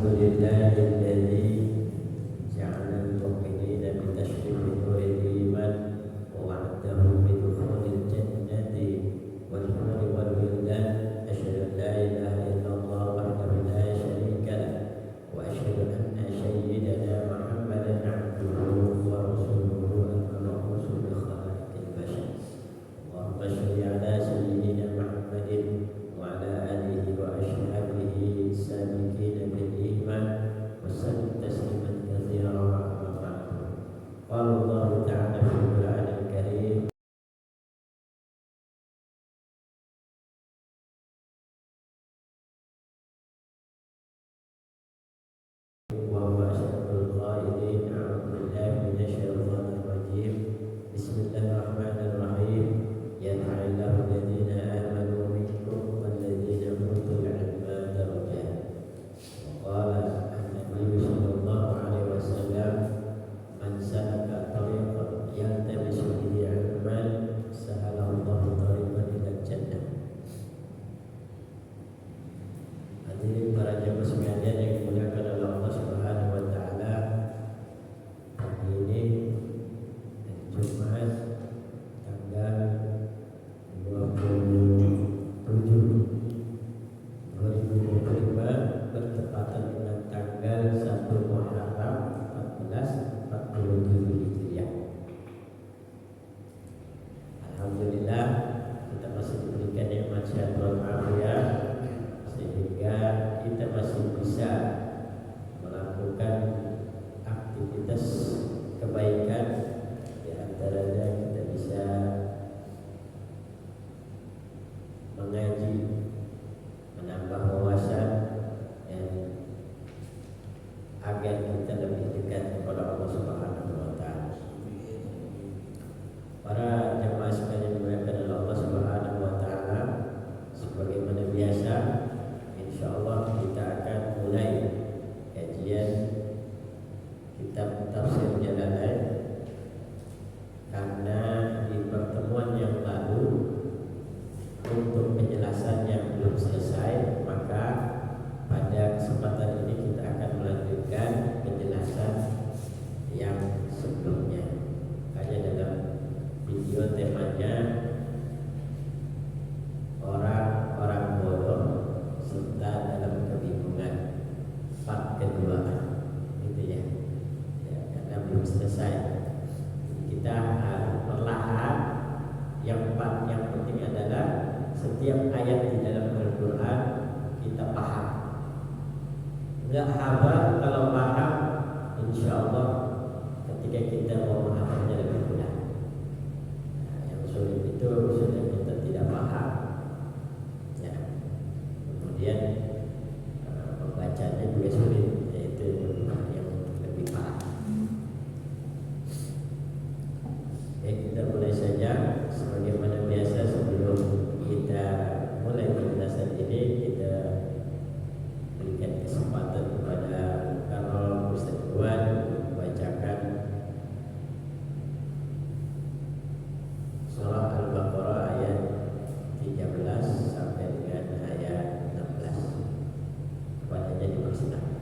Alhamdulillahilladzi ja'ala al-mu'minina bi tashrifi nuril iman wa wa'adahu bi dukhulil jannati wal huri wal wildan. Asyhadu an la ilaha illallah wahdahu la syarika lah wa asyhadu anna sayyidana Muhammadan abduhu wa rasuluhu al-mab'uts bi khalaqil bashar. Allahumma shalli ala sayyidina Muhammadin wa ala alihi wa ashabihi sabiqina bil iman wa sallim tasliman katsiran amma ba'du. Qala Allah ta'ala fil Qur'anil Karim wa huwa asyraful qailin a'udzu billahi minasyaitonir rajim. Bismillahirrahmanirrahim. Yarfa'illahu alladhina amanu minkum walladhina utul 'ilma darajat. Qala an-nabiy sallallahu alaihi wasallam man salaka tariqan yaltamisu fihi 'ilman sahalallahu tariqan ilal jannah. Hadirin para jemaah sekalian yang dimuliakan oleh Allah Subhanahu wa taala, hari ini Jumat tanggal 27/2025 bertepatan dengan tanggal 1 Muharram 1447 Hijriah. Alhamdulillah kita masih diberikan nikmat sehat walafiat sehingga kita masih bisa melakukan aktivitas kebaikan. Di antaranya kita bisa mengaji, menambah wawasan, dan agar kita lebih dekat kepada Allah Subhanahu wa taala. Para jemaah sekalian dimuliakan oleh Allah Subhanahu wa taala, sebagaimana biasa insyaallah kita akan mulai kajian kitab tafsir Jalalain, karena di pertemuan yang lalu untuk penjelasan yang belum selesai, maka pada kesempatan ini kita akan melanjutkan penjelasan yang sebelumnya. Hanya dalam video temanya orang-orang bodoh serta dalam kebingungan, part kedua, gitu ya. Karena belum selesai, kita perlahan. Yang penting adalah setiap ayat di dalam Al-Quran kita paham. Enggak hafal, kalau paham insya Allah ketika kita mau menghafalnya lebih mudah. Yang sulit itu sudah kita tidak paham ya. Kemudian membacanya juga sulit, yaitu yang lebih paham. Kita mulai saja. Sebagaimana biasa, sebelum kita mulai penjelasan ini, kita berikan kesempatan kepada Karol Ustaz Iwan membacakan surah Al-Baqarah ayat 13 sampai dengan ayat 16. Kepadanya dipersilakan.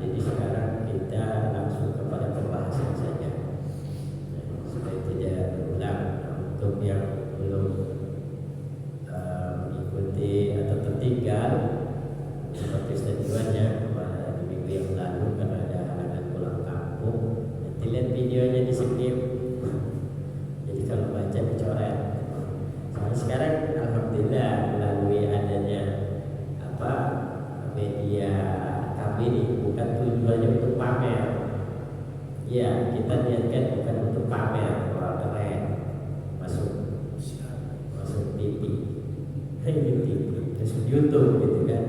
Jadi sekarang kita langsung kepada pembahasan saja, supaya tidak berulang. Untuk yang belum mengikuti atau tertinggal seperti statementnya di minggu yang lalu karena ada halangan pulang kampung, nanti lihat videonya di skip. Jadi kalau baca dicoret. Sekarang alhamdulillah melalui adanya media kami ini bukan tujuannya untuk pamer. Ya, kita niatkan bukan untuk pamer orang keren masuk TV, masuk YouTube gitu kan,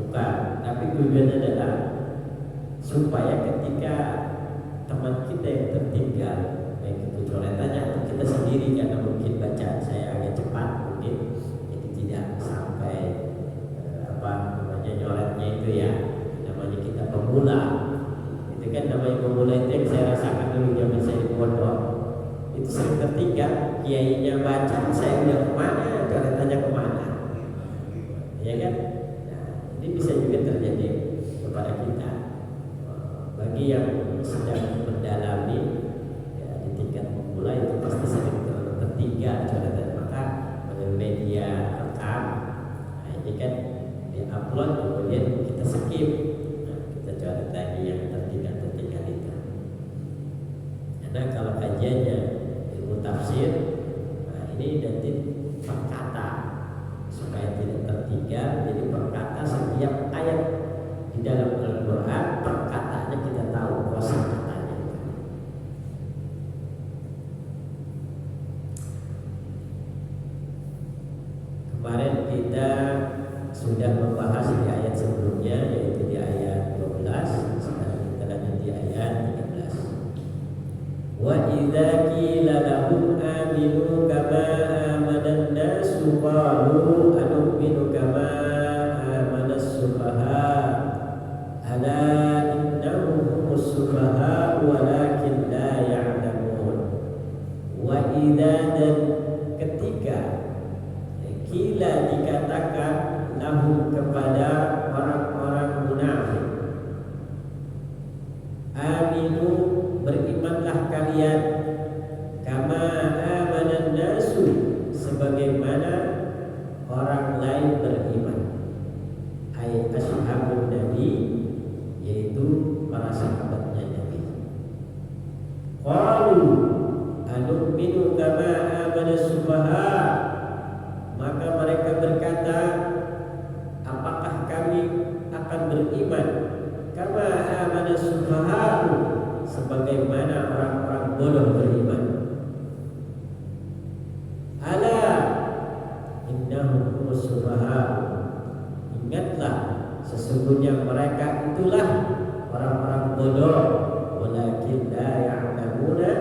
bukan. Tapi tujuannya adalah supaya ketika teman kita yang tertinggal, baik itu coretannya atau kita sendiri, karena mungkin bacaan saya agak cepat mungkin, jadi tidak sampai nyoretnya itu ya, namanya kita pemula. Itu kan namanya pemula itu yang saya rasakan dulu zaman saya di pondok. Itu sering tertinggal, kiainya baca, saya udah kemana, coretannya kemana, ya kan? Nah, ini bisa juga terjadi kepada kita. Bagi yang sedang mendalami ya, di tingkat pemula itu pasti sering tertinggal coretan, maka melalui media rekam, nah ini kan upload kemudian kita skip, kita coret tadi yang tertinggal itu. Karena kalau kajiannya ilmu tafsir, nah ini nanti per kata supaya tidak tertinggal. Jadi per kata setiap ayat di dalam Al-Quran per katanya kita tahu kosa katanya. Kemarin kita sudah membahas di ayat sebelumnya, yaitu di ayat 12. Sekarang kita lanjut di ayat 13. Wa idza qila lahum aminu kama amanan nasu qalu anu'minu kama amanas sufaha ala innahum humus sufaha walakin la ya'lamun. Wa idza, dan ketika qila dikatakan lahum kepada orang-orang munafik, aminu berimanlah kalian, kama amanan nasu sebagaimana orang lain beriman, ay ashabun nabi, yaitu para sahabatnya Nabi. Qalu anu'minu kama amanas sufaha, maka mereka berkata, apakah kami akan beriman kama amanas sufaha, sebagaimana orang-orang bodoh beriman. Ala innahum humus sufaha, ingatlah sesungguhnya mereka itulah orang-orang bodoh, walakin la ya'lamuna,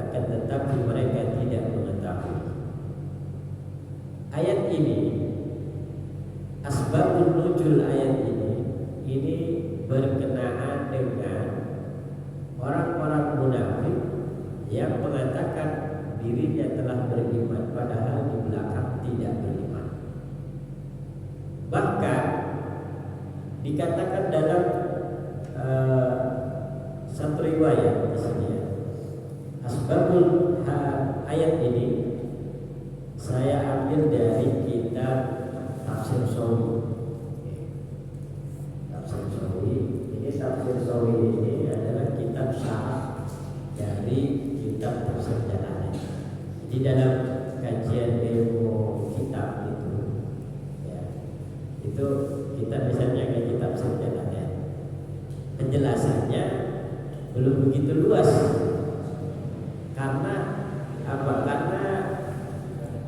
akan tetapi mereka tidak mengetahui. Ayat ini, asbabun nuzul ayat ini berkenaan dengan orang-orang munafik yang mengatakan dirinya telah beriman padahal di belakang tidak beriman. Bahkan dikatakan dalam satu riwayat di sini, asbabul ayat ini saya ambil dari kitab Tafsir Sawi. Tafsir Sawi. Ini Tafsir Sawi ini adalah kitab syarah dari kitab Tafsir Jalalain. Di dalam kajian ilmu kitab itu, ya, itu kita misalnya kayak kitab Tafsir Jalalain, penjelasannya belum begitu luas. Karena apa? Karena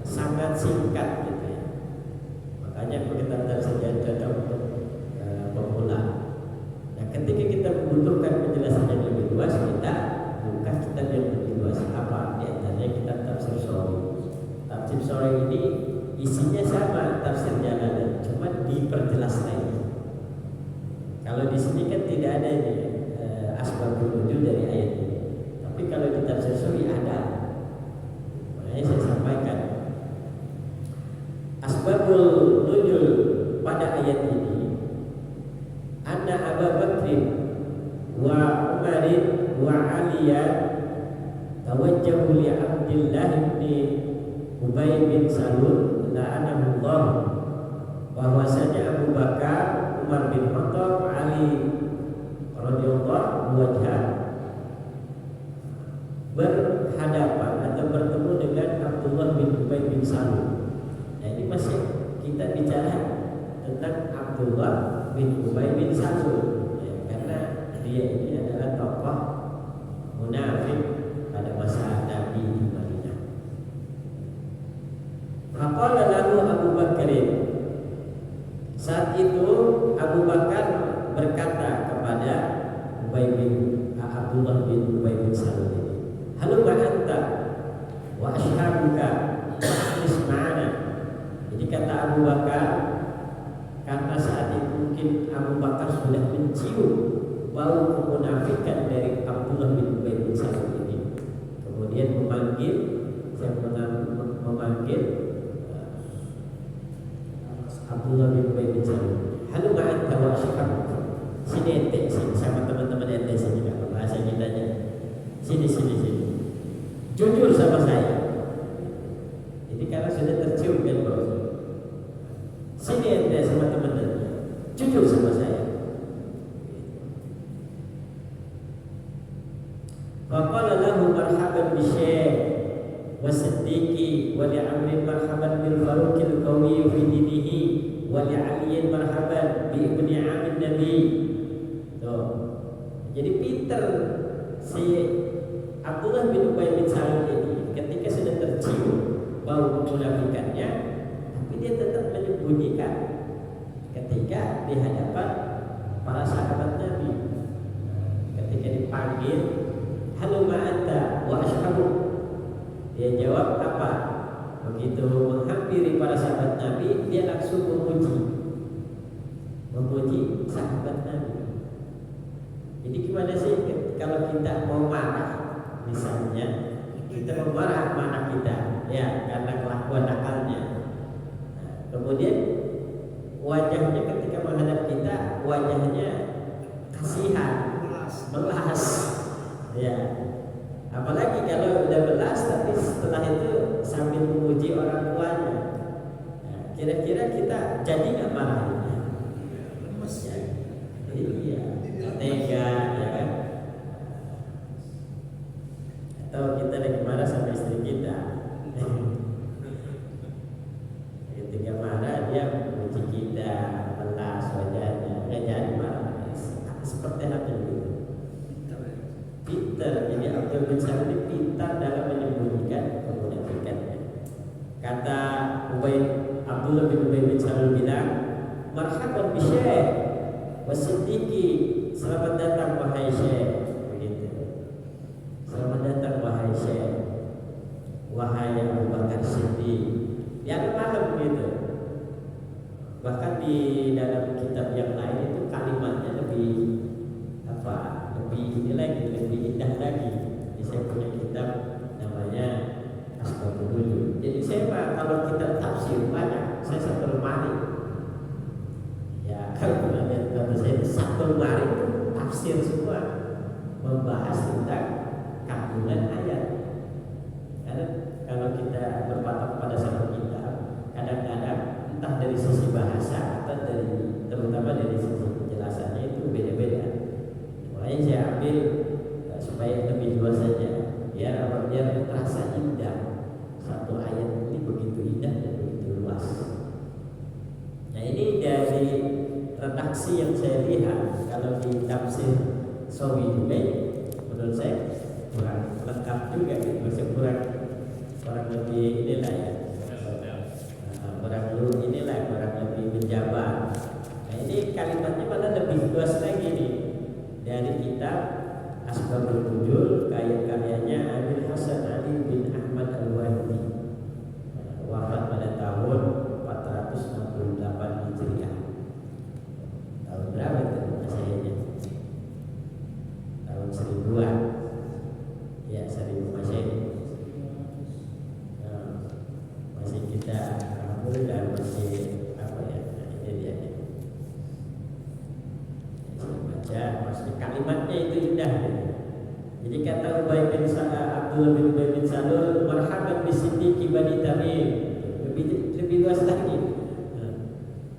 sangat singkat gitu ya. Makanya kita tersedia cocok untuk pemula. Nah, ketika kita membutuhkan penjelasan yang lebih luas, kita buka kitab yang lebih luas. Apa? Di antaranya kitab Tafsir Sawi. Tafsir Sawi ini isinya sama Tafsir Jalalain, cuma diperjelas lagi. Kalau di sini kan tidak ada ini asbabul nuzul dari ayat ini. Tapi kalau di Tafsir Sawi ada. Makanya saya sampaikan asbabul nuzul pada ayat ini, anna Abu Bakr Aliya tawajjahu li Abdillah bin Ubay bin Salul la'anahullah, bahwasanya Abu Bakar, Umar bin Khattab, Ali radhiyallahu wajha berhadapan atau bertemu dengan Abdullah bin Ubay bin Salul. Nah, ini masih kita bicara tentang Abdullah bin Ubay bin Salul, ya, karena dia ini adalah tokoh munafik pada masa Nabi di Madinah. Faqala lahu Abu Bakrin, saat itu Abu Bakar berkata kepada Abdullah bin Ubay bin Salul ini, halumma anta wa ashabuka wa'lis ma'ana. Jadi kata Abu Bakar, karena saat itu mungkin Abu Bakar sudah mencium bau kemunafikan dari Abdullah bin Ubay bin Salul ini, kemudian memanggil Abdullah bin Ubay bin Salul, halumma anta wa ashabuka, sini ente, sini sama teman-teman ente sini, kalau bahasa kitanya sini, jujur sama saya. Jadi karena sudah tercium kan bro, sini ente sama teman-teman, jujur sama saya. Faqala lahu marhaban bi syekh wa siddiqi wa li amrin marhaban bil faruqil qawi fi dinihi wa li aliyin marhaban bi ibni amin nabi. Jadi pinter si Abdullah bin Ubay bin Salul ini ketika sudah tercium bau kemunafikannya, tapi dia tetap menyembunyikan ketika di hadapan para sahabat Nabi. Ketika dipanggil, halumma anta wa ashabu, dia jawab apa? Begitu menghampiri para sahabat Nabi, dia langsung memuji sahabat Nabi. Jadi gimana sih kalau kita mau marah, misalnya kita mau marah sama anak kita, ya karena kelakuan nakalnya. Nah, kemudian wajahnya ketika menghadap kita, wajahnya kasihan, melas, ya. Apalagi kalau udah melas, tapi setelah itu sambil memuji orang tuanya. Nah, kira-kira kita jadi nggak marahnya? Lemes ya. Iya. Tega, ya kan? Atau kita lagi marah sama istri kita, ketika marah dia memuji kita, melas wajahnya, nggak jadi marah. Seperti apa itu? Pintar. Jadi Abdul bin Salul ini pintar dalam menyembunyikan kemunafikannya. Kata Abdullah bin Ubay bin Salul bilang, marhaban bi syekh wa siddiqi, selamat datang wahai syekh, begitu. Selamat datang wahai syekh, wahai Abu Bakar Siddiq. Yang malam begitu. Bahkan di dalam kitab yang lain itu kalimatnya lebih ini lagi, lebih indah lagi. Jadi saya punya kitab namanya Asbabun Nuzul. Jadi saya kalau kita tafsir banyak, saya satu lemari. Ya kalau lihat kata saya satu lemari itu tafsir semua, membahas tentang kandungan ayat. Karena kalau kita berpatok pada satu kitab, kadang-kadang entah dari sisi bahasa atau terutama dari sisi penjelasannya itu beda-beda. Makanya saya ambil supaya lebih luas saja, biar terasa indah. Satu ayat ini begitu indah dan begitu luas. Nah, ini dari redaksi yang saya lihat, kalau di tafsir Sawi Dubai, menurut saya kurang lengkap juga, masih kurang lebih inilah ya, kurang lebih menjabar. Nah, ini kalimatnya malah lebih luas lagi nih. Dari kitab Asbabun Nuzul, karya-karyanya Abil Hasan Ali bin Ahmad Al-Wahidi, wafat pada tahun 468 Hijriah. Tahun berapa itu Masehinya? Tahun 1000-an. Ya, 1000 Masehi. Masih kita kabul dan masih ini dia. Baca, maksudnya kalimatnya itu indah. Jadi kata Abdullah bin Ubay bin Salul, marhaban bisiddiqi bani Tamim. Lebih luas lagi.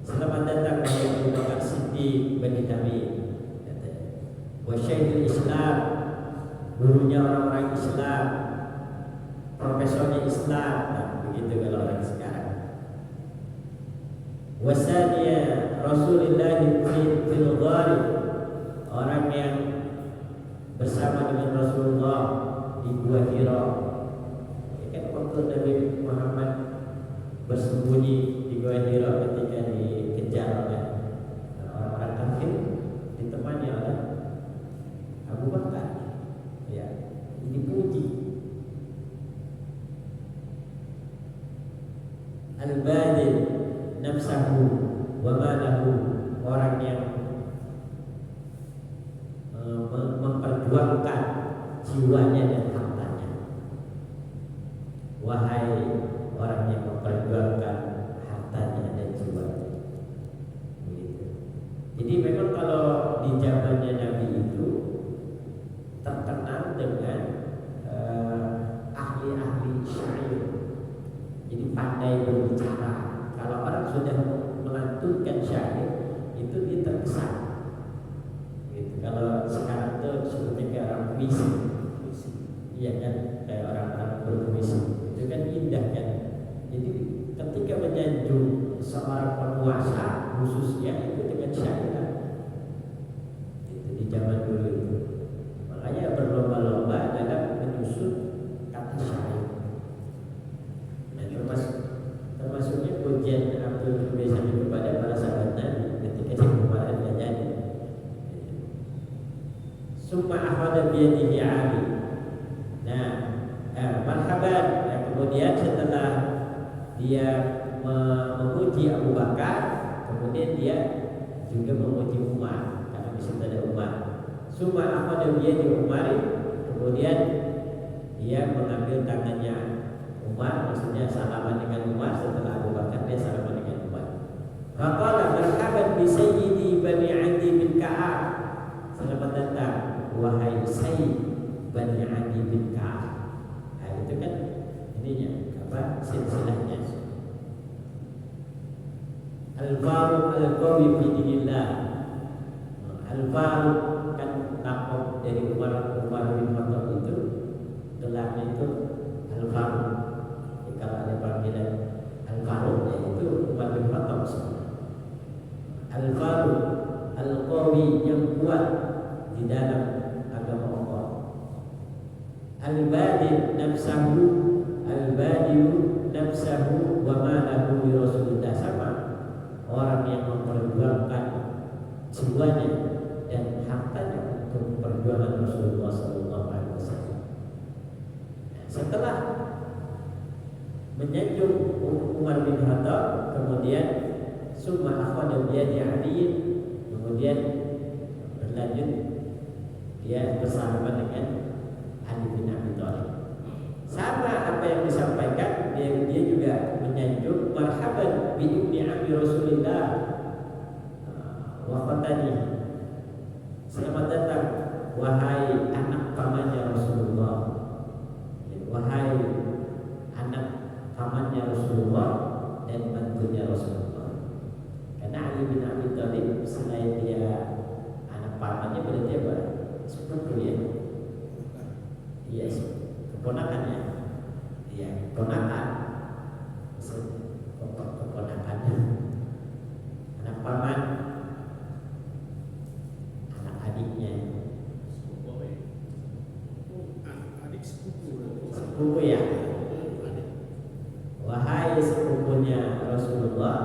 Selamat datang wahai Abu Bakar Siddiq bani Tamim. Wa syekhul Islam, gurunya orang-orang Islam, profesornya Islam. Nah, begitu kalau orang sekarang. Wasaniya Rasulullah fil ghari, orang yang bersama dengan Rasulullah di Gua Hira. Ya kan waktu Nabi Muhammad bersembunyi di Gua Hira ketika dikejar oleh orang-orang kafir, ditemani oleh Abu Bakar. Ya, dipuji. Al-Badil nafsahu wa malahu, orang yang memperjuangkan jiwanya dan hartanya. Wahai orang yang memperjuangkan hartanya dan jiwanya. Begitu. Jadi memang kalau di zamannya Nabi itu terkenal dengan ahli-ahli syair. Jadi pandai berbicara. Kalau orang sudah melantunkan syair itu dia terkesan. Gitu. Kalau sekarang tuh seperti kayak orang puisi, iya kan, kayak orang-orang berpuisi, itu kan indah kan. Jadi ketika menyanjung seorang penguasa khususnya itu dengan syair, itu di zaman dulu itu. Makanya berlomba-lomba dalam menyusun kata syair. Nah, termasuknya pujian Abdul Qadir kepada para sahabat Nabi ketika di kemarin jadi. Summa akhadha biyadihi Ali. Nah, marhaban. Nah, kemudian setelah dia memuji Abu Bakar, kemudian dia juga memuji Umar karena di situ ada Umar. Summa akhadha biyadihi Umar, kemudian dia mengambil tangannya Umar, maksudnya salaman dengan Umar. Setelah Abu Bakar dia salaman dengan Umar. Faqala marhaban bi sayyidi bani Adi bin Ka'ab. Selamat datang wahai Sayyid bani Adi bin Ka'ab. Nah, itu kan ininya apa silsilahnya. Al-Faruq al-Qawi fi dinillah. Al-Faruq kan lapor dari Umar bin Khattab itu, gelarnya itu Al-Faruq. Kalau ada panggilan Al-Faruq itu Umar bin Khattab. Al-Faruq Al-Qawi, yang kuat di dalam agama Allah. Al-Badil nafsahu, Al-Badil nafsahu wa malahu bi Rasulillah, sama orang yang memperjuangkan jiwanya dan hartanya untuk perjuangan Rasulullah SAW. Setelah menyanjung Umar bin Khattab, kemudian summa akhadha biyadi Ali, kemudian berlanjut dia bersama dengan Ali bin Abi Thalib. Sama apa yang disampaikan, dia juga menyanjung marhaban bi ibni Abi Rasulillah wa fatani. Selamat datang wahai anak pamannya Rasulullah, wahai anak pamannya Rasulullah dan bantunya Rasulullah. Karena Ali bin Abi Thalib selain dia anak pamannya, berarti apa? Sepupu ya. Iya, keponakannya. Iya, keponakan. Keponakannya. Anak paman, anak adiknya. Adik sepupu. Sepupu ya. Wahai sepupunya Rasulullah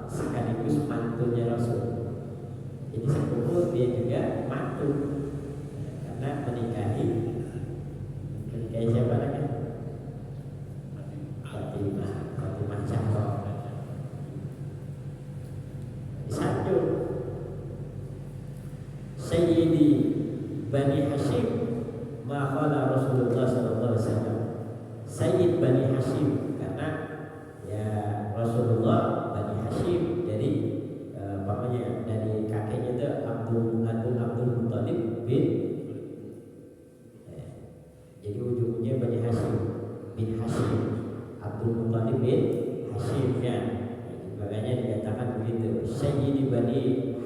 sekaligus mantunya Rasul. Jadi sepupu dia juga mantu, karena menikahi siapa lagi? Fatimah Zahra. Disanjung Sayyidi Bani Hashim ma qala Rasulullah sallallahu alaihi wasallam. Sayyid Bani Hashim karena ya Rasulullah Bani Hashim, jadi bapaknya dari kakeknya itu Abdul Muthalib bin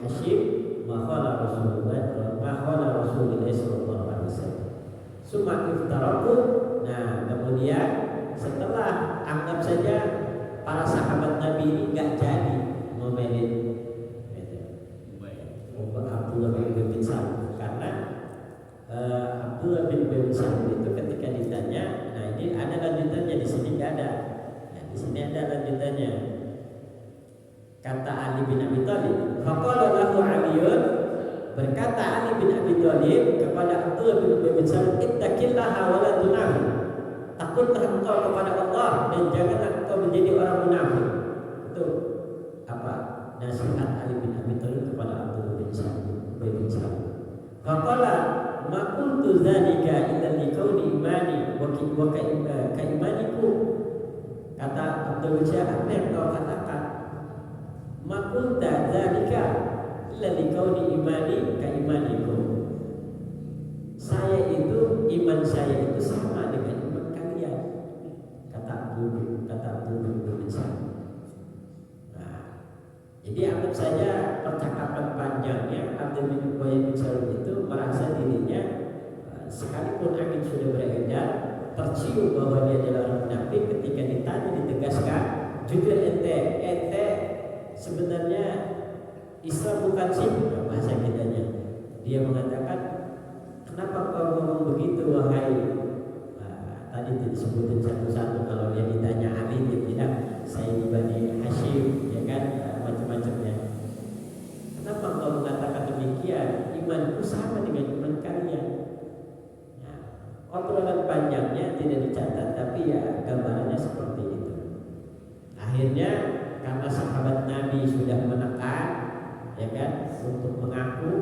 Hashim ma qala Rasulullah sallallahu alaihi wasallam. Summa iftaraku. Nah, kemudian setelah anggap saja para sahabat Nabi ini nggak jadi ngomelin Abdullah bin Salam, karena Abdullah bin Salam itu ketika ditanya, nah ini ada lanjutannya, di sini nggak ada. Nah, di sini ada lanjutannya. Kata Ali bin Abi Thalib, faqala lahu Aliyun, berkata Ali bin Abi Thalib kepada Abdullah bin Salam, ittaqillaha wa la tunafiq. Takutlah engkau kepada Allah dan janganlah engkau menjadi orang munafik. Itu apa? Nasihat Ali bin Abi Thalib kepada Abdullah bin Salam. Faqala ma qultu dzalika illa liqauli imani wa ka imaniku. Kata Abdullah bin Salam, apa yang kau katakan? Ma qulta dzalika illa liqauli imani ka imaniku. Saya itu, iman saya itu sama dengan iman kalian. Kata Abdullah bin Salam. Jadi anggap saja percakapan panjangnya Abdullah bin Salam itu merasa dirinya sekalipun angin sudah beredar, tercium bahwa dia adalah orang munafik. Ketika ditanya, ditegaskan, jujur ente sebenarnya Islam bukan sih, bahasa kitanya. Dia mengatakan, kenapa kau ngomong begitu wahai, tadi disebutin satu-satu. Kalau dia ditanya Ali, dia bilang saya di Bani Hashim, ya kan, macam-macamnya. Kenapa kau mengatakan demikian? Imanku sama dengan iman kalian. Nah, obrolan panjangnya tidak dicatat, tapi ya gambarannya seperti itu. Akhirnya karena sahabat Nabi sudah menekan, ya kan, untuk mengaku,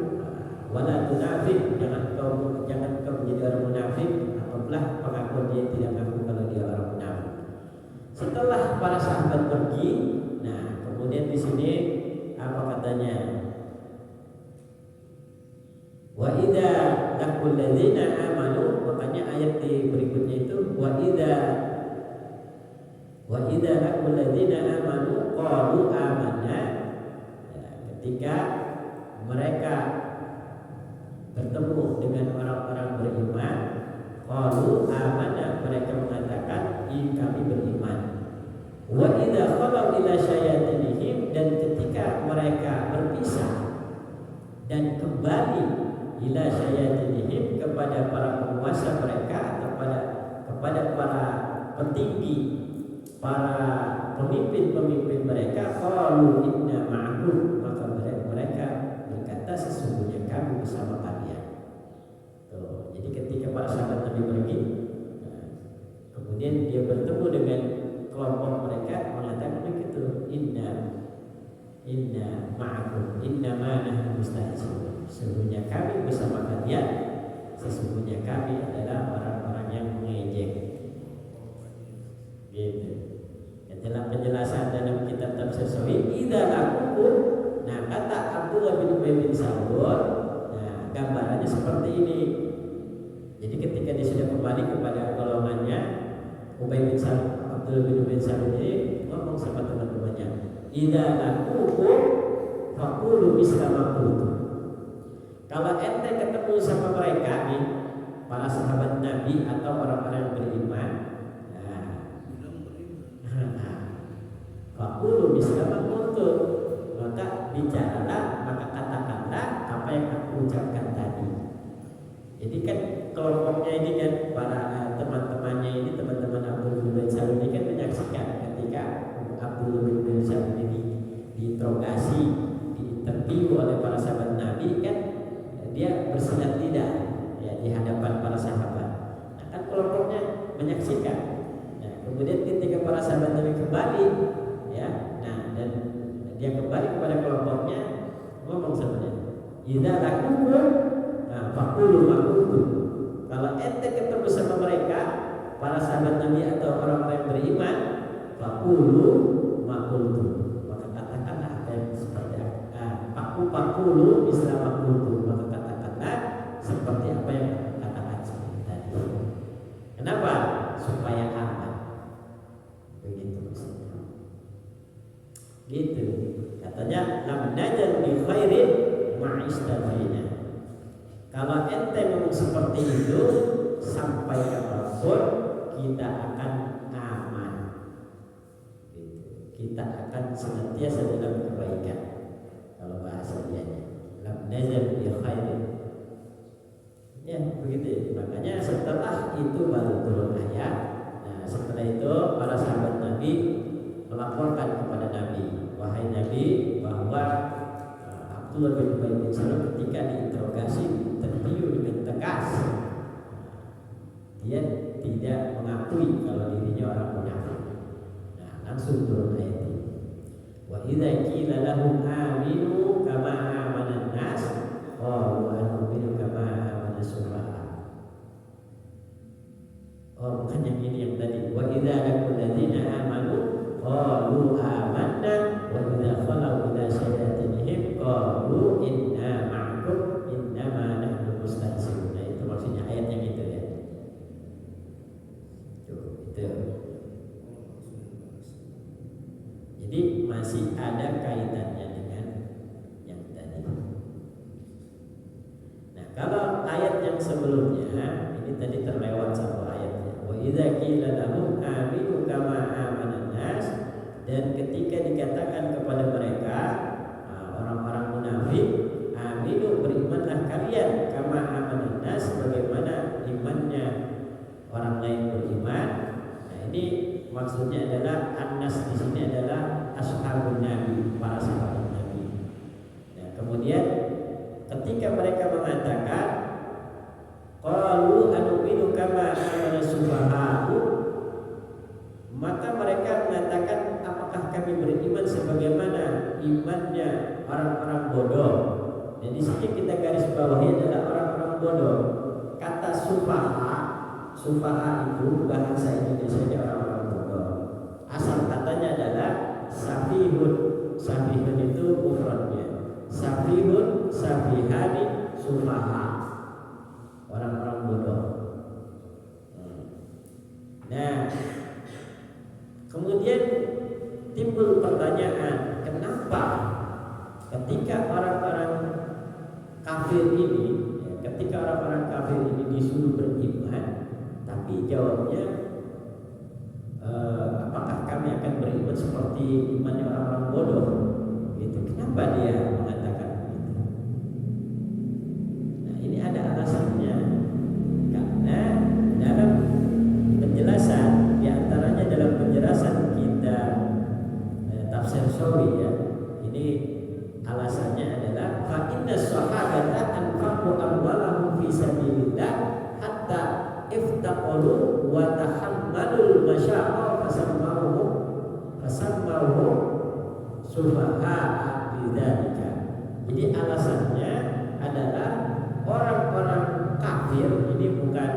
wala tunafik, jangan kau menjadi orang munafik. Apabila pengakuan dia tidak mengaku kalau dia orang munafik. Setelah para sahabat pergi, nah kemudian di sini apa katanya? Wa idza laqul ladzina amanu, makanya ayat di berikutnya itu wa idza laqul ladzina amanu qalu amanna. Ya, ketika mereka bertemu dengan orang-orang beriman, qalu amanna, mereka mengatakan kami beriman. Wa idza khalau ila syayatinihim, dan ketika mereka berpisah dan kembali ila syayatinihim kepada para penguasa mereka, kepada para petinggi, para pemimpin mereka, qalu inna ma'akum, maka mereka berkata sesungguhnya kami bersama kalian. Tuh, jadi ketika para sahabat Nabi pergi, kemudian dia bertemu dengan kelompok mereka, mengatakan begitu, inna ma'akum, inna ma nahnu mustahzi'un. Sesungguhnya kami bersama kalian, sesungguhnya kami adalah orang-orang yang mengejek. Gitu. Dalam penjelasan dalam kitab Tafsir Sahih, idza laqukum, nah kata Abdullah bin Salam, nah gambarannya seperti ini. Jadi ketika dia sudah kembali kepada golongannya, Ubay bin Salam, Abdullah bin Salam ini ngomong sama teman-temannya, idza laqukum faqulu misla ma qultum. Kalau ente ketemu sama mereka nih, para sahabat Nabi atau orang-orang yang beriman, faqulu misla ma qultum, maka bicaralah, maka katakanlah apa yang aku ucapkan tadi. Jadi kan kelompoknya ini kan, para teman-temannya ini, teman-teman Abdullah bin Salam ini kan menyaksikan ketika Abdullah bin Salam ini diinterogasi, diinterview oleh para sahabat Nabi, kan dia bersilat lidah ya di hadapan para sahabat. Nah kan kelompoknya menyaksikan. Nah kemudian ketika para sahabat Nabi kembali, ya, nah dan dia kembali kepada kelompoknya, ngomong sebenarnya, idza laqukum faqulu ma qultum. Kalau ente ketemu sama mereka, para sahabat Nabi atau orang-orang yang beriman, faqulu ma qultum, maka katakanlah apa yang seperti faqulu misla ma qultum, maka katakanlah seperti apa yang katakan seperti tadi. Kenapa? Supaya aman. Begitu maksudnya. Gitu. Katanya lam najal bi khairin mustafiina. Kalau ente ngomong seperti itu, sampai kapanpun kita akan aman. Kita akan senantiasa dalam kebaikan. Kalau bahasa dianya, lam nazal bi khairin. Ya begitu. Makanya setelah itu baru turun ayat. Nah setelah itu para sahabat Nabi melaporkan kepada Nabi, wahai Nabi, bahwa Abdullah bin Ubay bin Salul ketika diinterogasi tertiup dengan tegas, dia tidak mengakui kalau dirinya orang munafik. Nah langsung turun ayat ini. Wa idza qila lahum aminu kama amanan nas qalu anu'minu kama amana sufaha. Oh bukan yang ini yang tadi. Wa idza laqul ladzina amanu qalu amanna wa idza khalu ila syayatinihim qalu inna ma'akum innama nahnu mustahzi'un. Nah, itu maksudnya ayat yang itu ya. Itu. Jadi masih ada kaitannya dengan yang tadi. Nah, kalau ayat yang sebelumnya ini tadi terlewat satu ayatnya. Wa idza qila lahum aminu kama amanan nas, dan ketika dikatakan kepada mereka orang-orang munafik, aminu berimanlah kalian kama amanan nas, sebagaimana imannya orang lain beriman. Nah, ini maksudnya adalah Anas di sini adalah ashabun Nabi, para sahabat Nabi. Nah, kemudian ketika mereka mengatakan qalu anu'minu kama amana sufaha'u, maka mereka mengatakan apakah kami beriman sebagaimana imannya orang-orang bodoh. Dan di sini kita garis bawahi adalah orang-orang bodoh. Kata sufaha itu bahasa Indonesia orang-orang bodoh. Asal katanya adalah safihun. Safihun itu mufradnya. Safihun, safihani, sufaha. Orang-orang bodoh. Nah, kemudian timbul pertanyaan, kenapa ketika orang-orang kafir ini, disuruh beriman, tapi jawabnya apakah kami akan beriman seperti imannya orang-orang bodoh? Gitu. Kenapa dia mengatakan begitu? Nah, ini ada alasannya. Karena dalam penjelasan, diantaranya dalam penjelasan kita tafsir Sawi ya, ini alasannya adalah fa inna sahabata anfaqu amwalahum fi sabilillah hatta iftaqalu wa tahammalul masyaqqa fasammahu sufaha bidzalika. Jadi alasannya adalah orang-orang kafir ini bukan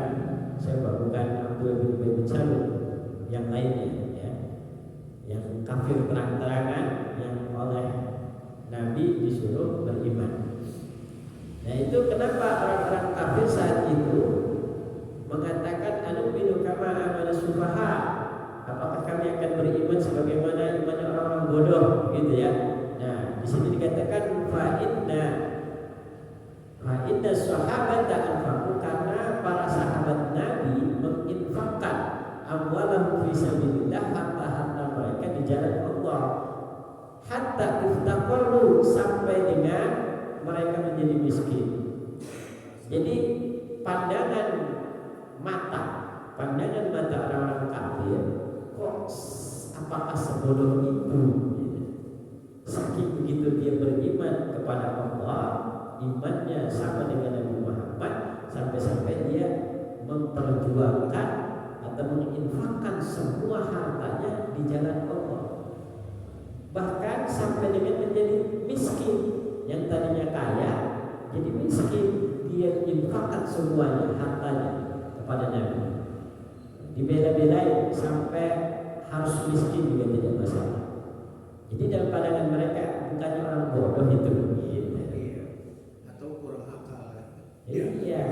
Abdullah bin Ubay bin Salul, yang lainnya ya, yang kafir terang-terangan yang oleh Nabi disuruh beriman. Nah itu kenapa orang-orang kafir saat itu mengatakan anu'minu kama amana sufaha, apakah kami akan beriman sebagaimana imannya orang-orang bodoh, gitu ya. Nah di sini dikatakan fa inna sahabata anfaqu, karena para sahabat Nabi menginfakkan amwalahum fi sabilillah, harta-harta mereka di jalan Allah, hatta iftaqalu, sampai dengan mereka menjadi miskin. Jadi pandangan mata orang-orang kafir, kok apakah sebodoh itu? Saking begitu dia beriman kepada Allah, imannya sama dengan Nabi Muhammad, sampai-sampai dia memperjuangkan atau menginfakkan semua hartanya di jalan Allah. Bahkan sampai dengan menjadi miskin, yang tadinya kaya jadi miskin, dia infakkan semuanya hartanya kepada Nabi. Dibela-belain sampai harus miskin juga tidak masalah. Jadi dalam pandangan mereka bukannya orang bodoh itu, gitu. Atau kurang akal. Iya.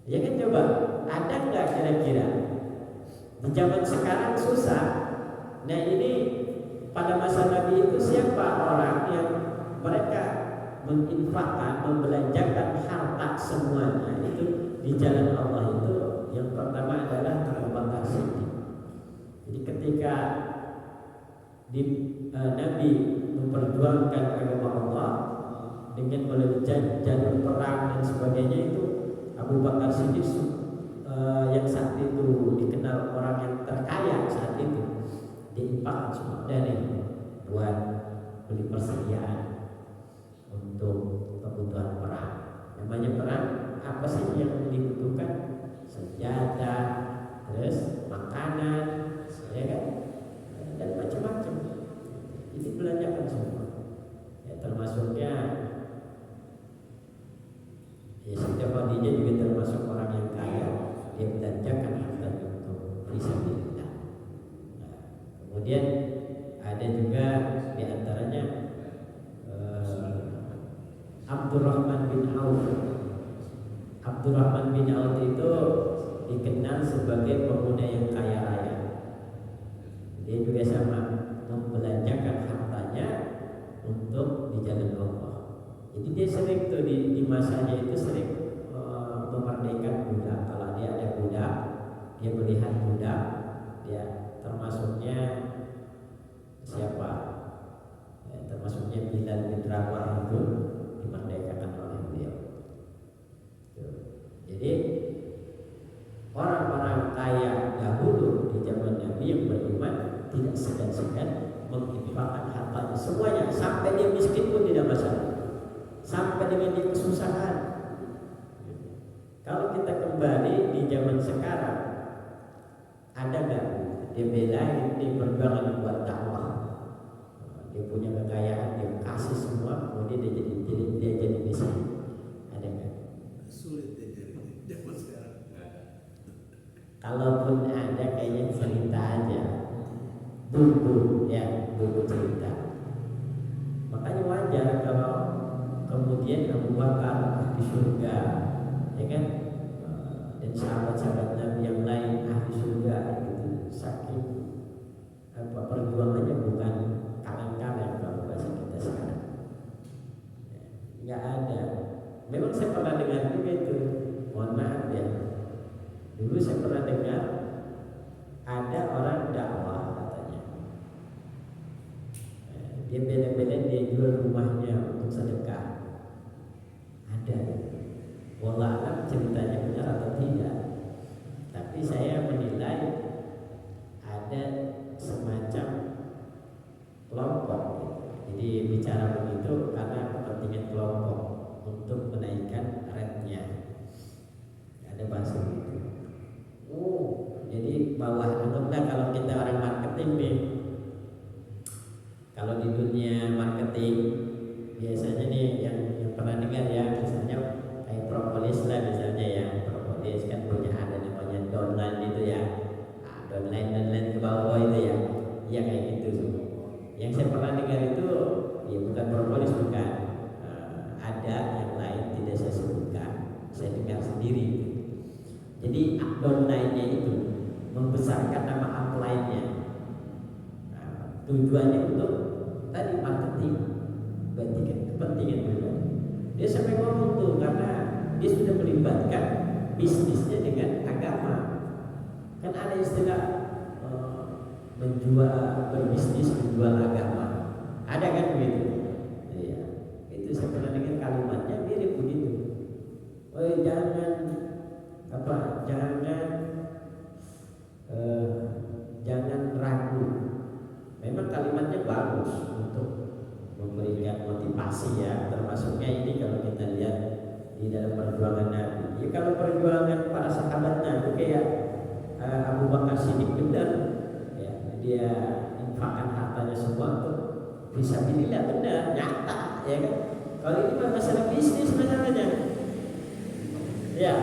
Ya kan, coba ada nggak kira-kira di zaman sekarang susah? Nah ini pada masa Nabi itu siapa orang yang mereka menginfakkan, membelanjakan harta semuanya itu di jalan Allah itu yang pertama adalah Abu Bakar Siddiq. Jadi ketika Nabi memperjuangkan agama Allah dengan melalui jalur perang dan sebagainya itu Abu Bakar Siddiq yang saat itu dikenal orang yang terkaya saat itu diinfakkan semua dari buat beli persediaan untuk kebutuhan perang. Namanya perang apa sih yang dibutuhkan? Senjata, terus makanan, ya kan, dan macam-macam. Ini belanjakan semua. Ya, termasuknya ya setiap Khadijah juga termasuk orang yang kaya. Dia belanjakan hartanya untuk fisabilillah. Nah, kemudian ada juga di antaranya Abdurrahman bin Auf. Abdurrahman bin Auf itu dikenal sebagai pemuda yang kaya raya. Dia juga sama membelanjakan hartanya untuk di jalan Allah. Jadi dia sering tuh di masanya itu sering memerdekakan budak. Kalau dia ada budak, dia melihat budak, dia termasuknya siapa? Ya, termasuknya Bilal bin Rabah itu dimerdekakan oleh beliau. Jadi orang-orang kaya dahulu di zaman Nabi yang beriman tidak segan-segan menginfakkan hartanya semuanya, sampai dia miskin pun tidak masalah, sampai dengan dia kesusahan. Kalau kita kembali di zaman sekarang, ada nggak dia belain di perjuangan buat dakwah? Dia punya kekayaan, dia kasih semua, kemudian dia jadi miskin. Ada nggak? Sulit ya jadi zaman sekarang. Kalaupun ada, kayaknya cerita aja, buku cerita. Makanya wajar kalau kemudian Abu Bakar ahli surga, ya kan, dan sahabat-sahabat Nabi yang lain ahli surga gitu. Saking perjuangannya bukan kalang-kalang kalau bahasa kita sekarang. Nggak ada. Memang saya pernah dengar juga itu. Mohon maaf ya. Dulu saya pernah dengar ada orang dakwah katanya. Dia bela-bela dia jual rumahnya untuk sedekah. Ada. Wallah alam ceritanya benar atau tidak. Tapi saya menilai ada semacam kelompok. Jadi bicara begitu karena kepentingan kelompok untuk menaikkan rate-nya. Ada bahasa begitu. Jadi bawah anggaplah kalau kita orang marketing nih. Kalau di dunia marketing biasanya nih yang pernah dengar ya, misalnya kayak propolis lah misalnya ya, propolis kan punya ada namanya downline itu ya. Nah, downline ke bawah itu ya. Ya kayak gitu semua. Yang saya pernah dengar itu ya bukan propolis, bukan. Ada yang lain tidak saya sebutkan, saya dengar sendiri. Jadi downline-nya itu membesarkan nama upline-nya. Tujuannya untuk tadi marketing, berarti kan kepentingan pribadi. Dia sampai ngomong tuh karena dia sudah melibatkan bisnisnya dengan agama. Kan ada istilah berbisnis menjual agama. Ada kan begitu? Iya. Itu saya pernah dengar kalimatnya mirip begitu. Jangan ragu. Memang kalimatnya bagus untuk memberikan motivasi ya, termasuknya ini kalau kita lihat di dalam perjuangan Nabi. Ya kalau perjuangan para sahabat Nabi kayak Abu Bakar Siddiq benar, ya, dia infakkan hartanya semua untuk fisabilillah, benar, nyata, ya kan? Kalau ini masalah bisnis masalahnya, ya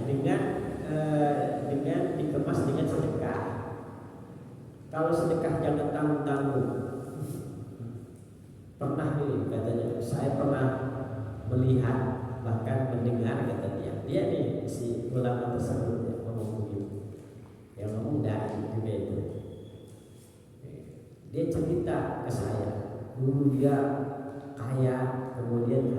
dengan dikemas dengan sedekah. Kalau sedekah jangan tanggung-tanggung. Pernah nih katanya, saya pernah melihat bahkan mendengar kata dia nih si ulama tersebut ya, ngomong begitu. Yang ngomong dari juga itu. Dia cerita ke saya, dulu dia kaya, kemudian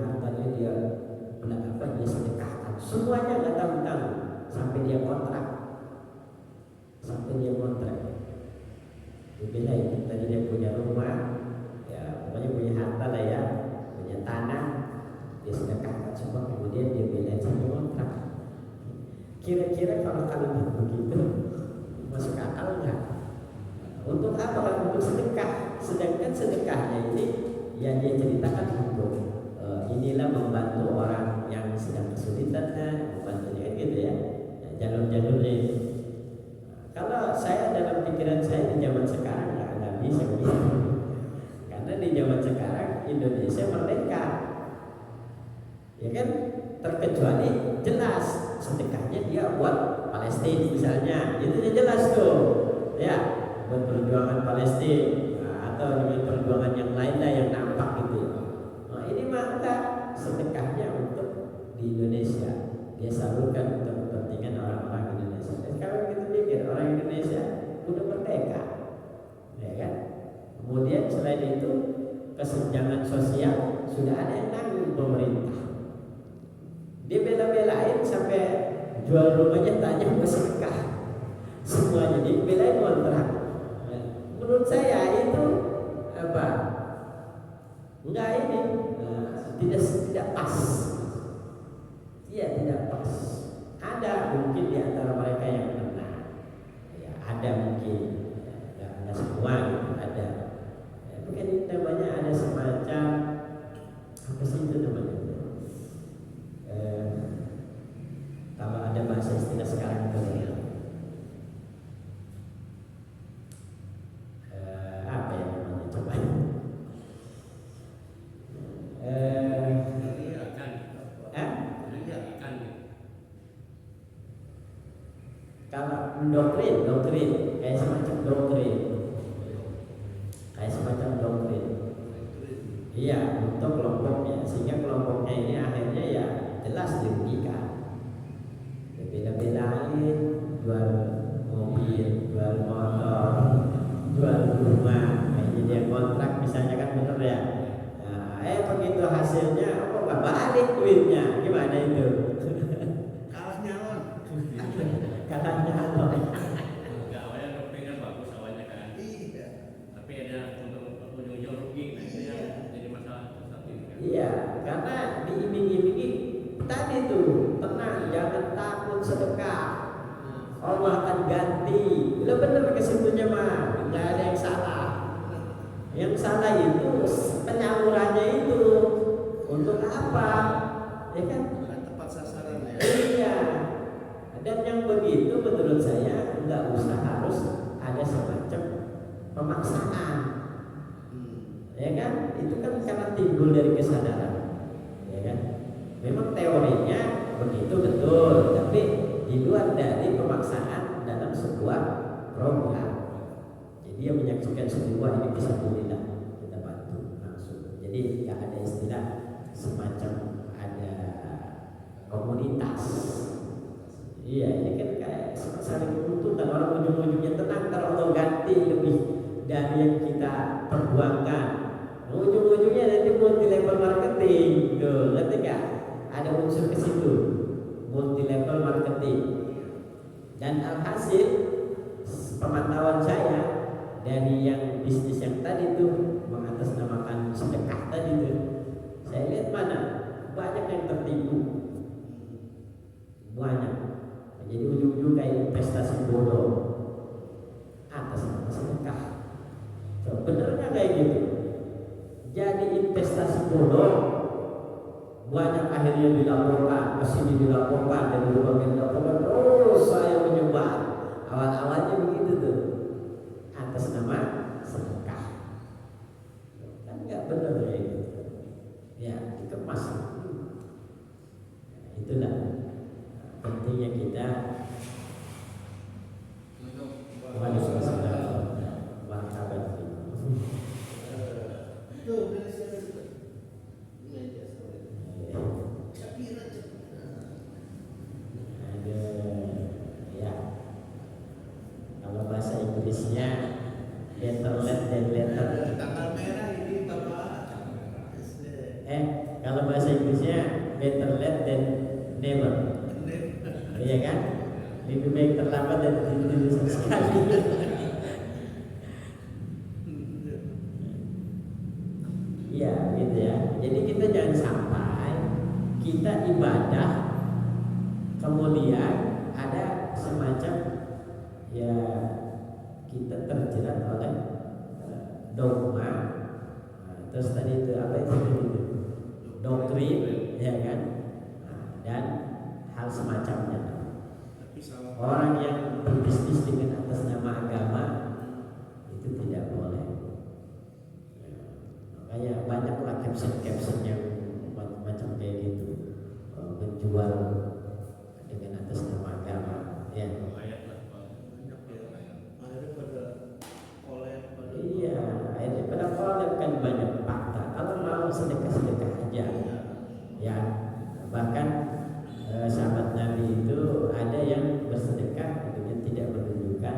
kalimat begitu? Masuk akal nggak? Untuk apa? Untuk sedekah. Sedangkan sedekahnya ini yang dia ceritakan untuk inilah membantu orang yang sedang kesulitan, membantunya gitu ya. Jalur-jalurnya itu. Kalau saya dalam pikiran saya di zaman sekarang nggak bisa begitu. Karena di zaman sekarang Indonesia merdeka, ya kan? Terkecuali jelas sedekahnya dia buat Palestina misalnya, itu jelas tuh, ya, buat perjuangan Palestina atau dengan perjuangan yang lainnya yang nampak gitu. Nah, ini mah enggak, sedekahnya untuk di Indonesia, dia salurkan untuk kepentingan orang-orang Indonesia. Sekarang kita pikir orang Indonesia udah merdeka, ya kan? Kemudian selain itu kesenjangan sosial sudah ada yang tanggung pemerintah. Dia bela-belain sampai jual rumahnya tanya mau sedekah, semuanya dibelain kontrak. Menurut saya itu apa? Enggak ini tidak pas. Iya, tidak pas. Ada mungkin di antara mereka yang benar, ya, ada mungkin, ya, ada semua gitu, ada. Ya, mungkin namanya ada semacam apa sih itu namanya? Kalau ada bahasa istilah sekarang itu ya, apa ya namanya? Coba. Kalau doktrin kayak semacam doktrin, iya, untuk kelompoknya, sehingga kelompoknya ini akhirnya ya jelas dirugikan. Bela-belain jual mobil, jual motor, jual rumah, kayak dia kontrak misalnya kan, bener ya. Nah, begitu hasilnya kok nggak balik duitnya, gimana itu? Kalah nyalon. Katanya apa? Enggak, awalnya doktrinnya bagus awalnya kan. Iya. Tapi ada untuk ujung-ujung rugi, nah itu yang jadi masalah satu ini kan. Iya, karena diiming-imingi tadi tuh, tenang, jangan takut sedekah, Allah akan ganti. Udah bener ke situnya mah, nggak ada yang salah. Yang salah itu penyalurannya itu untuk apa? Ya kan? Bukan tepat sasaran ya. Iya. Dan yang begitu menurut saya nggak usah harus ada semacam pemaksaan, ya kan? Itu kan karena timbul dari kesadaran, ya kan? Memang teorinya begitu betul, tapi di luar dari pemaksaan dalam sebuah program. Jadi yang menyaksikan sebuah ini bisa alhamdulillah kita bantu langsung. Jadi nggak ada istilah semacam ada komunitas. Iya, ini kan kayak saling menguntungkan, orang ujung-ujungnya tenang kalau Allah ganti lebih dari yang kita perjuangkan. Ujung-ujungnya nanti multi level marketing, tuh, ngerti nggak? Ada unsur ke situ, multi level marketing. Dan alhasil pemantauan saya dari yang bisnis yang tadi tuh mengatasnamakan sedekah tadi tuh, saya lihat mana banyak yang tertipu, banyak. Jadi ujung-ujung kayak investasi bodoh atas nama sedekah. So, bener nggak kayak gitu? Jadi investasi bodoh, banyak akhirnya dilaporkan, kesini dilaporkan, dan berbagai dilaporkan. Terus saya menyebar. Awal-awalnya begitu tuh, atas nama sedekah. Kan nggak bener kayak gitu. Ya, dikemas. Itulah pentingnya kita martabat Itu Indonesia itu. Media ada, ya. Kalau bahasa Inggrisnya letterlet dan letter. Tanggal merah ini Bapak. Kalau bahasa Inggrisnya letterlet dan never. Iya kan? Lebih baik terlambat dan tidak sama sekali. Iya, gitu ya. Jadi kita jangan sampai kita ibadah kemudian ada semacam ya kita terjerat oleh dogma. Terus tadi itu apa itu doktrin, ya kan? Dan hal semacamnya. Tapi salah Orang yang berbisnis dengan atas nama agama itu tidak boleh. Makanya banyaklah caption yang macam-macam kayak gitu, menjual dengan atas nama agama. Ya. Ayat lah. banyak ya. Akhirnya pada oleh pada Iya, akhirnya pada kolab kan banyak fakta. Kalau mau sedekah aja. Ya, bahkan sahabat Nabi itu ada yang bersedekah dengan tidak menunjukkan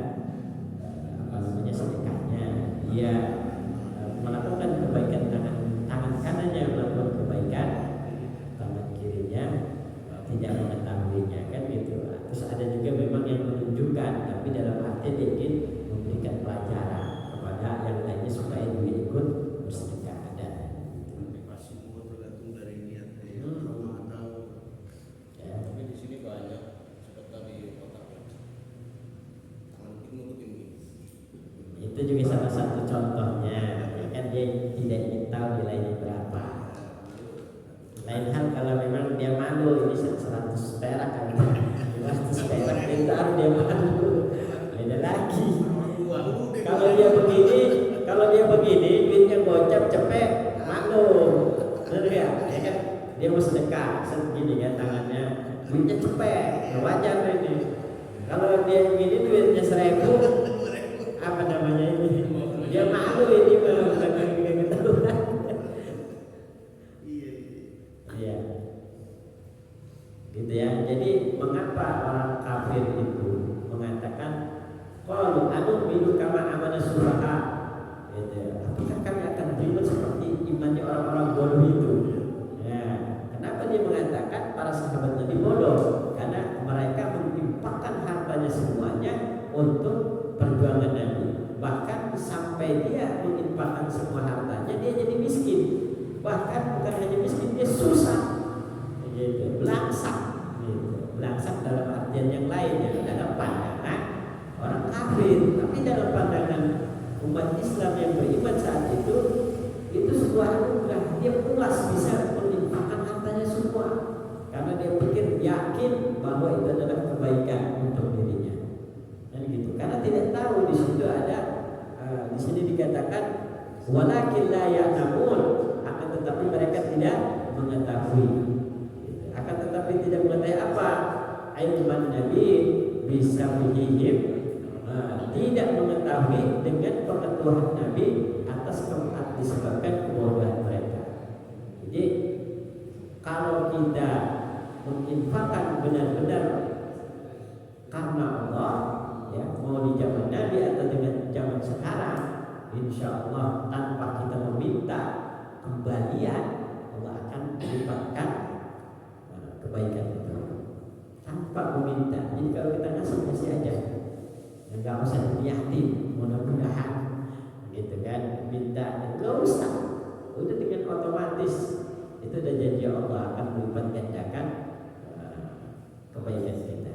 sedekahnya. Dia melakukan kebaikan tangan kanannya melakukan kebaikan, tangan kirinya tidak mengetahuinya, kan gitu. Terus ada juga memang yang menunjukkan, tapi dalam arti dia ingin memberikan pelajaran kepada yang lainnya supaya dia ikut bersedekah. Ada. pasti semua tergantung dari niatnya. Hmm. Kalau nggak tahu Ya. Tapi di sini banyak seperti di kota. mungkin ngikutin ini. Itu juga salah satu contohnya. Kan dia tidak ingin tahu nilainya berapa. Lain hal kalau memang dia malu ini 100 perak kan, 100 perak dia tahu dia malu. Beda lagi. Kalau dia begini duitnya gocap cepet malu. Benar ya? Ya kan? Dia mau sedekah segini kan tangannya, duitnya cepet, wajar ini. Kalau dia begini duitnya 1000, apa namanya ini? Dia malu ini bukan ketahuan. Iya. Iya. Gitu ya. Jadi mengapa orang kafir itu mengatakan qalu anu'minu kama amana sufaha? Gitu. Apakah kami akan beriman seperti imannya orang-orang bodoh itu? Ya. Kenapa dia mengatakan para sahabat Nabi bodoh? Karena mereka menginfakkan hartanya semuanya untuk perjuangan Nabi. Bahkan sampai dia menginfakkan semua hartanya, dia jadi miskin. Bahkan bukan hanya miskin, dia susah, gitu, belangsak, gitu. Belangsak dalam artian yang lain, ya, dalam pandangan orang kafir. Tapi dalam pandangan umat Islam yang beriman saat itu sebuah anugerah. Dia puas bisa menginfakkan hartanya semua, karena dia pikir yakin bahwa itu adalah kebaikan untuk dirinya. Dan gitu, karena tidak tahu di situ ada di sini dikatakan walakin la ya'lamun, akan tetapi mereka tidak mengetahui. Akan tetapi tidak mengetahui apa? Ilman Nabi bisa bihim, tidak mengetahui dengan pengetahuan Nabi atas disebabkan kebodohan mereka. Jadi kalau kita menginfakkan benar-benar karena Allah, ya, mau di zaman Nabi atau dengan zaman sekarang, insya Allah tanpa kita meminta kembalian, Allah akan melipatkan kebaikan itu tanpa meminta. Jadi kalau kita ngasih aja, nggak usah diniatin, mudah-mudahan, gitu kan, minta nggak usah, udah dengan otomatis itu udah janji Allah akan melipat gandakan kebaikan kita.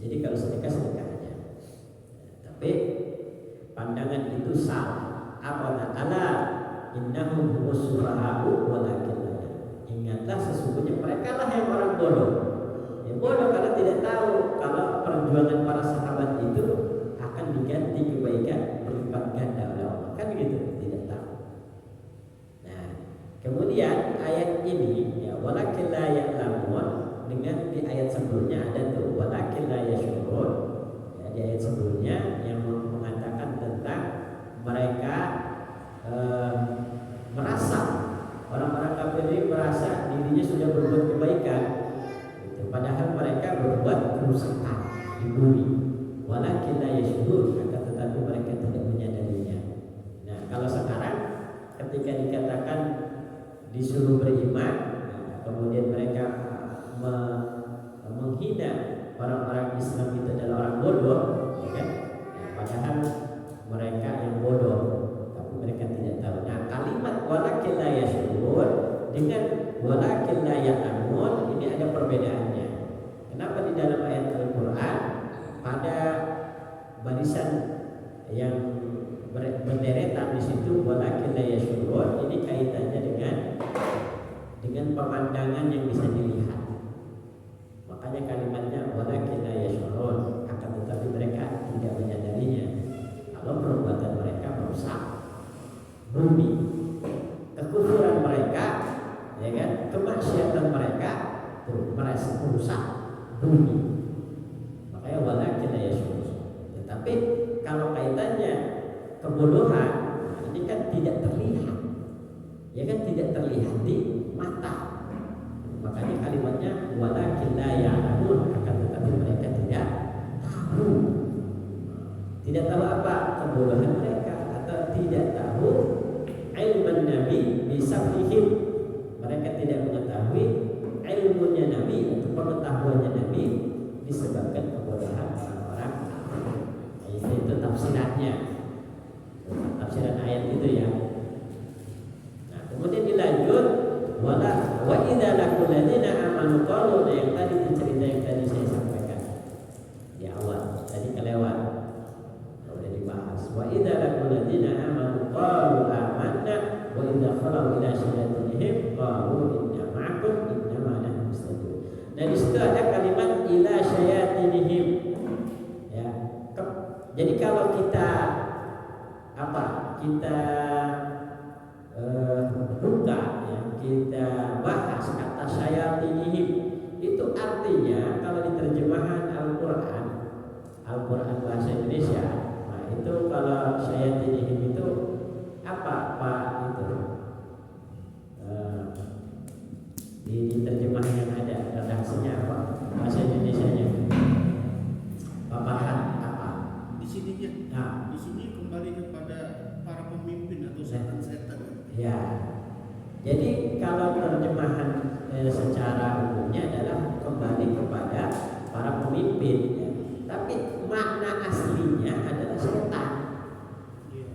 Jadi kalau sedekah aja. Tapi pandangan itu salah. Apa ala innahum humus sufaha'u walakin la ya'lamun. Ingatlah sesungguhnya mereka lah yang orang bodoh. Ya bodoh karena tidak tahu kalau perjuangan para sahabat itu akan diganti kebaikan berlipat ganda oleh Allah. Kan gitu, tidak tahu. Nah, kemudian ayat ini ya walakin la ya'lamun, dengan di ayat sebelumnya ada tuh walakin la yashurun, ya, di ayat sebelumnya yang mengatakan tentang mereka merasa, orang-orang kafir ini merasa dirinya sudah berbuat kebaikan, gitu. Padahal mereka berbuat kerusakan di bumi. Walakin la yashurun, akan tetapi mereka tidak menyadarinya. Nah, kalau sekarang ketika dikatakan disuruh beriman, nah, kemudian mereka menghina orang-orang Islam itu adalah orang bodoh, ya kan? Nah, padahal mereka yang bodoh, tapi mereka tidak tahu. Nah, kalimat walakin la yashurun dengan walakin la ya'lamun ini ada perbedaannya. Kenapa di pada barisan yang berderetan di situ, walakin la yashurun, ini kaitannya dengan pemandangan yang bisa dilihat. Makanya kalimatnya walakin la yashurun, akan tetapi mereka tidak menyadarinya kalau perbuatan mereka merusak bumi, kekufuran mereka, ya kan, kemaksiatan mereka tuh merasa merusak bumi. Makanya walakin la yashurun. Tetapi kalau kaitannya kebodohan, ini kan tidak terlihat, ya kan, tidak terlihat di mata. Makanya kalimatnya walakin la ya'lamun, akan tetapi mereka tidak tahu. Tidak tahu apa kebodohan mereka, atau tidak tahu ilmu Nabi bisafihim. Mereka tidak mengetahui ilmunya Nabi atau pengetahuannya Nabi disebabkan kebodohan orang-orang. Itu tafsirannya, tafsiran ayat itu ya. Nah, kemudian dilanjut wa idza laqul ladzina amanu qalu, yang tadi itu cerita yang tadi saya sampaikan di awal tadi kelewat, sudah dibahas. Wa idza laqul ladzina amanu qalu amanna wa idza khalu ila syayatinihim qalu inna ma'akum innama nahnu mustajibun. Nah, di situ ada kalimat ila syayatinihim. Ya. Jadi kalau kita buka, ya, kita bahas kata syayatinihim, itu artinya kalau di terjemahan Al-Quran bahasa Indonesia, nah itu kalau syayatinihim itu apa Pak itu di terjemahan yang ada redaksinya apa bahasa Indonesianya Pak Farhan apa Di sininya, nah, di sini kembali kepada para pemimpin atau setan-setan. ya, jadi kalau terjemahan secara umumnya adalah kembali kepada para pemimpin, ya. Tapi makna aslinya adalah setan. Iya.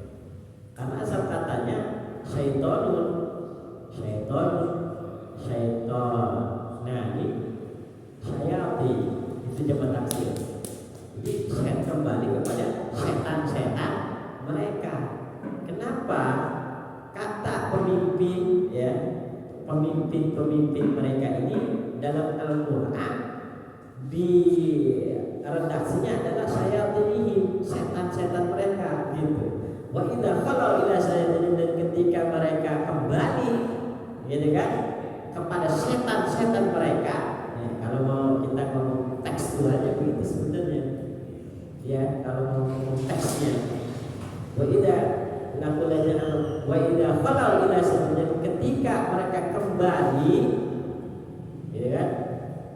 Karena asal katanya syaitonun, syaiton. Nah ini syayati, itu jamak taksir. Jadi saya kembali kepada setan-setan mereka. Kenapa kata pemimpin, ya, pemimpin mereka ini dalam Al-Quran di redaksinya adalah syayatinihim, setan-setan mereka gitu. Wa idza khalau ila syayatinihim, dan ketika mereka kembali, gitu kan, kepada setan-setan mereka. Ya, kalau mau kita ngomong tekstualnya begitu sebenarnya. Ya, kalau mau teksnya. Wa idza wa idza khalau ila syayatinihim, ketika mereka kembali, gitu kan,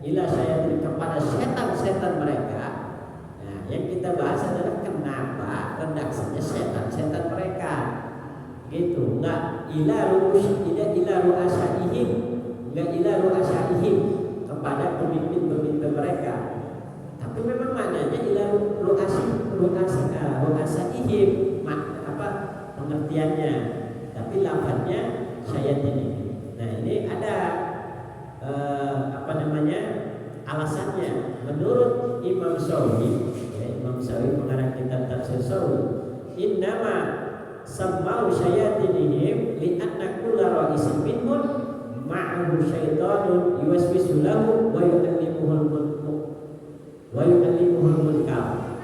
ila syayatin, kepada setan-setan mereka. Nah, yang kita bahas adalah kenapa redaksinya setan-setan mereka. Gitu, enggak ila ru'asaihim, enggak ila ru'asaihim, kepada pemimpin-pemimpin mereka. Tapi memang maknanya ila ru'asaihim, apa pengertiannya, tapi lafadznya syayatin. Nah, ini ada alasannya. Menurut Imam Syafi'i, ya, Imam Syafi'i pengarang kitab Tafsir Syafi'i, innama sammau syayatinihim li'anna kulla ra'isin minhum ma'ahu syaitanun yuwaswisu lahu wa yu'allimuhul munkar.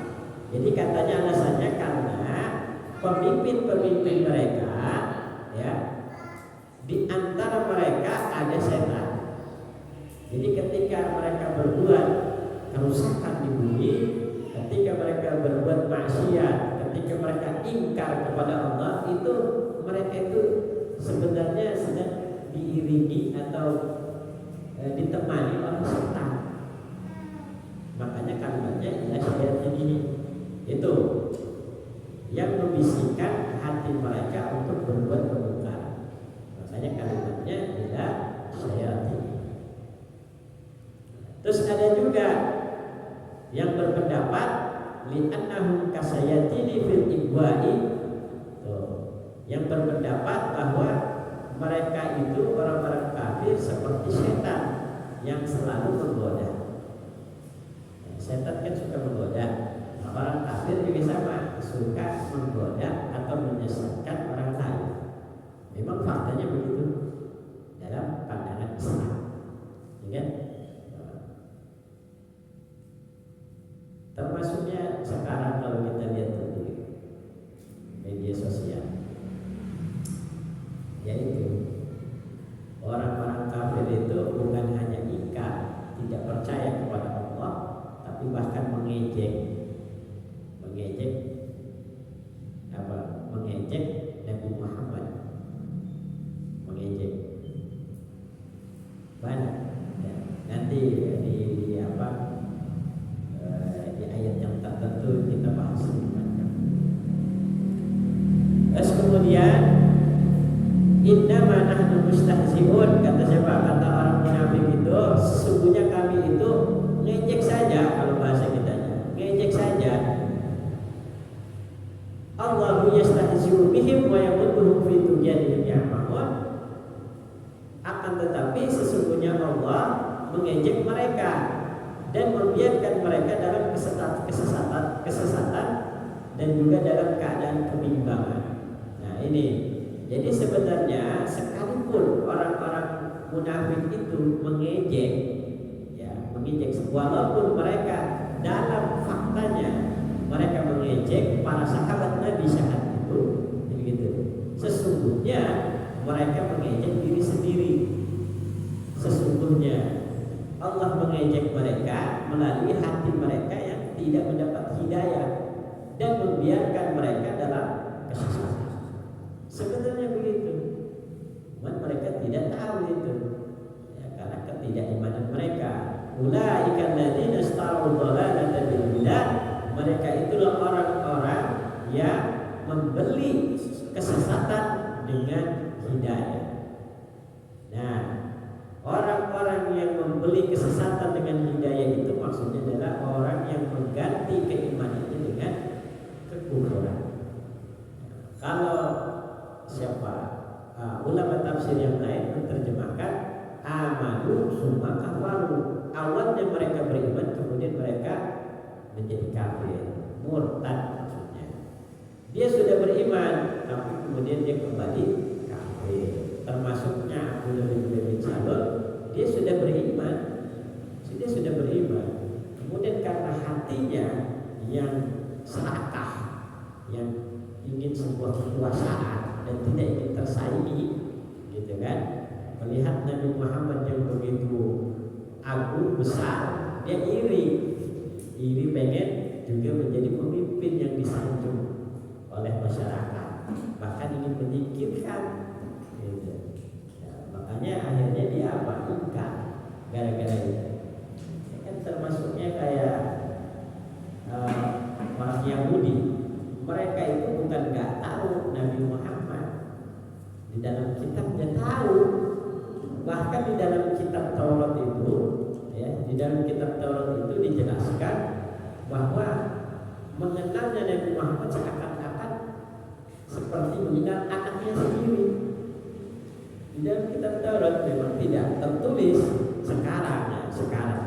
Jadi katanya alasannya karena pemimpin-pemimpin mereka, ya, di antara mereka ada setan. Jadi ketika mereka berbuat kerusakan di bumi, ketika mereka berbuat maksiat, ketika mereka ingkar kepada Allah, itu mereka itu sebenarnya sedang diiringi atau ditemani oleh setan. Makanya kalimatnya ila syayatin ini, itu yang membisikkan hati mereka untuk berbuat kemungkaran. Makanya kalimatnya ila syayatin. Terus ada juga yang berpendapat li'annahum kasayatini fil ibwa'i, yang berpendapat bahwa mereka itu orang-orang kafir seperti setan yang selalu menggoda. Setan kan suka menggoda. Orang kafir juga sama, suka menggoda atau menyesatkan orang lain. Memang faktanya begitu dalam pandangan Islam, ya kan? Termasuknya sekarang kalau kita lihat di media sosial, yaitu orang-orang kafir itu bukan hanya ingkar, tidak percaya kepada Allah, tapi bahkan mengejek Nabi Muhammad, mengejek banyak ya. Nanti di ayat yang tertentu kita bahas. Terus kemudian innama nahnu mustahzi'un, kata siapa? Kata orang munafik itu, sesungguhnya kami itu ngejek saja, kalau bahasa kitanya ngejek saja. Allahu yastahzi'u bihim wa yamudduhum fi tughyanihim ya'mahun. Akan tetapi sesungguhnya Allah mengejek mereka dan membiarkan mereka dalam kesesatan dan juga dalam keadaan kebimbangan. Nah ini, jadi sebenarnya sekalipun orang-orang munafik itu mengejek, walaupun mereka dalam faktanya mereka mengejek para sahabat Nabi saat itu, begitu. Sesungguhnya mereka mengejek diri sendiri. Sesungguhnya Allah mengejek mereka melalui hati mereka yang tidak mendapat hidayah dan membiarkan mereka dalam kesesatan. Sebenarnya begitu. Mereka tidak tahu itu, ya, karena ketidakimanan mereka. Ulaika alladziina istarau dhalalata bil huda. Mereka itulah orang-orang yang membeli kesesatan dengan hidayah. Nah, orang-orang yang membeli kesesatan dengan hidayah itu maksudnya adalah orang yang mengganti keimanannya dengan kekufuran. Kalau siapa ulama tafsir yang lain menerjemahkan amanu summa kafaru. Awalnya mereka beriman, kemudian mereka menjadi kafir, murtad maksudnya. Dia sudah beriman, tapi kemudian dia kembali kafir. Termasuknya Abdullah bin Salul, dia sudah beriman, kemudian karena hatinya yang serakah, yang ingin sebuah kekuasaan dan tidak ingin tersaingi, gitu kan? Melihat Nabi Muhammad yang begitu agung besar, dia iri pengen juga menjadi pemimpin yang disanjung oleh masyarakat, bahkan ingin menyingkirkan, gitu. Ya, makanya akhirnya dia ingkar gara-gara itu. Ya kan termasuknya kayak orang Yahudi, mereka itu bukan nggak tahu Nabi Muhammad, di dalam kitabnya tahu. Bahkan di dalam kitab Taurat itu, di dalam kitab Taurat itu dijelaskan bahwa mengenalnya Nabi Muhammad seakan-akan seperti mengenal anaknya sendiri. Di dalam kitab Taurat memang tidak tertulis sekarang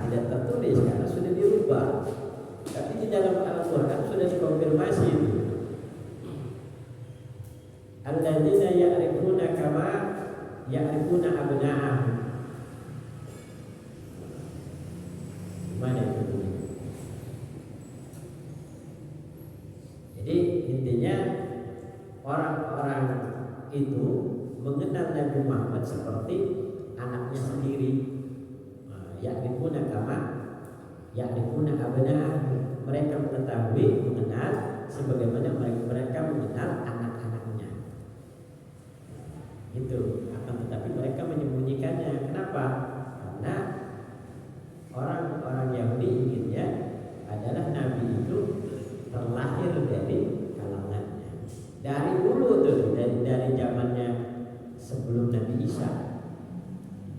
tidak tertulis karena sudah dirubah. Tapi di dalam Al-Quran sudah dikonfirmasi itu. Alladzina ya'rifuna kama ya'rifuna abna'ahum. Gimana itu? Jadi intinya orang-orang itu mengenal Nabi Muhammad seperti anaknya sendiri. Ya'rifuna kama ya'rifuna abna'ahum. Mereka mengenal sebagaimana mereka mengenal anak-anaknya. Itu akan tetapi mereka menyembunyikannya. Kenapa? Karena orang-orang Yahudi inginnya adalah Nabi itu terlahir dari kalangannya. Dari dulu tuh, dari zamannya sebelum Nabi Isa.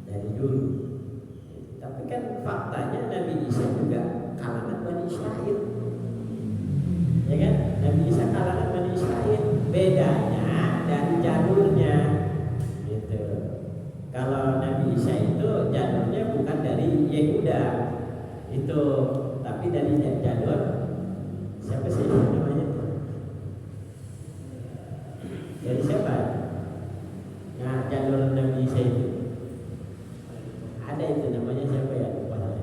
Dari dulu. Tapi kan faktanya Nabi Isa juga kalangan Bani Israil. Ya kan? Nabi Isa kalangan Bani Israil. Bedanya dari jalurnya. Gitu. Kalau Nabi Isa itu jalurnya bukan dari Yehuda. Itu, tapi Tapi dari jalur siapa sih namanya? Dari siapa? Nah, jalur Nabi Isa itu ada itu namanya siapa ya? Lupa saya.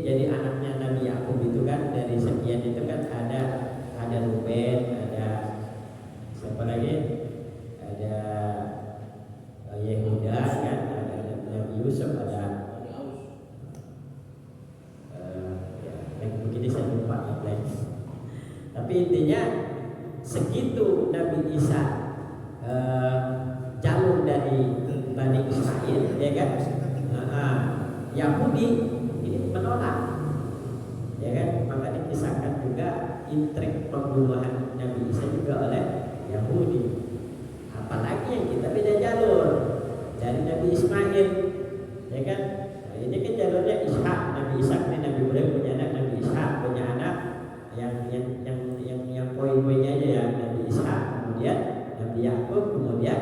Jadi anaknya Nabi Yakub itu kan dari sekian itu kan ada Ruben, ada siapa lagi? Ada Yehuda kan, ada Nabi Yusuf, ada yang begini saya lupa tapi intinya segitu Nabi Isa jalur dari Bani Israel, ya kan? Yahudi ini menolak, ya kan? Maka dikisahkan juga intrik pembunuhan Nabi Isa juga oleh Yahudi. Apalagi yang kita beda jalur dari Nabi Ismail, ya kan? Nah, ini kan jalurnya Ishak, Nabi Ishak ini Nabi Ibrahim punya anak, Nabi Ishak punya anak yang poin-poinnya aja ya, Nabi Ishak, kemudian Nabi Yakub, kemudian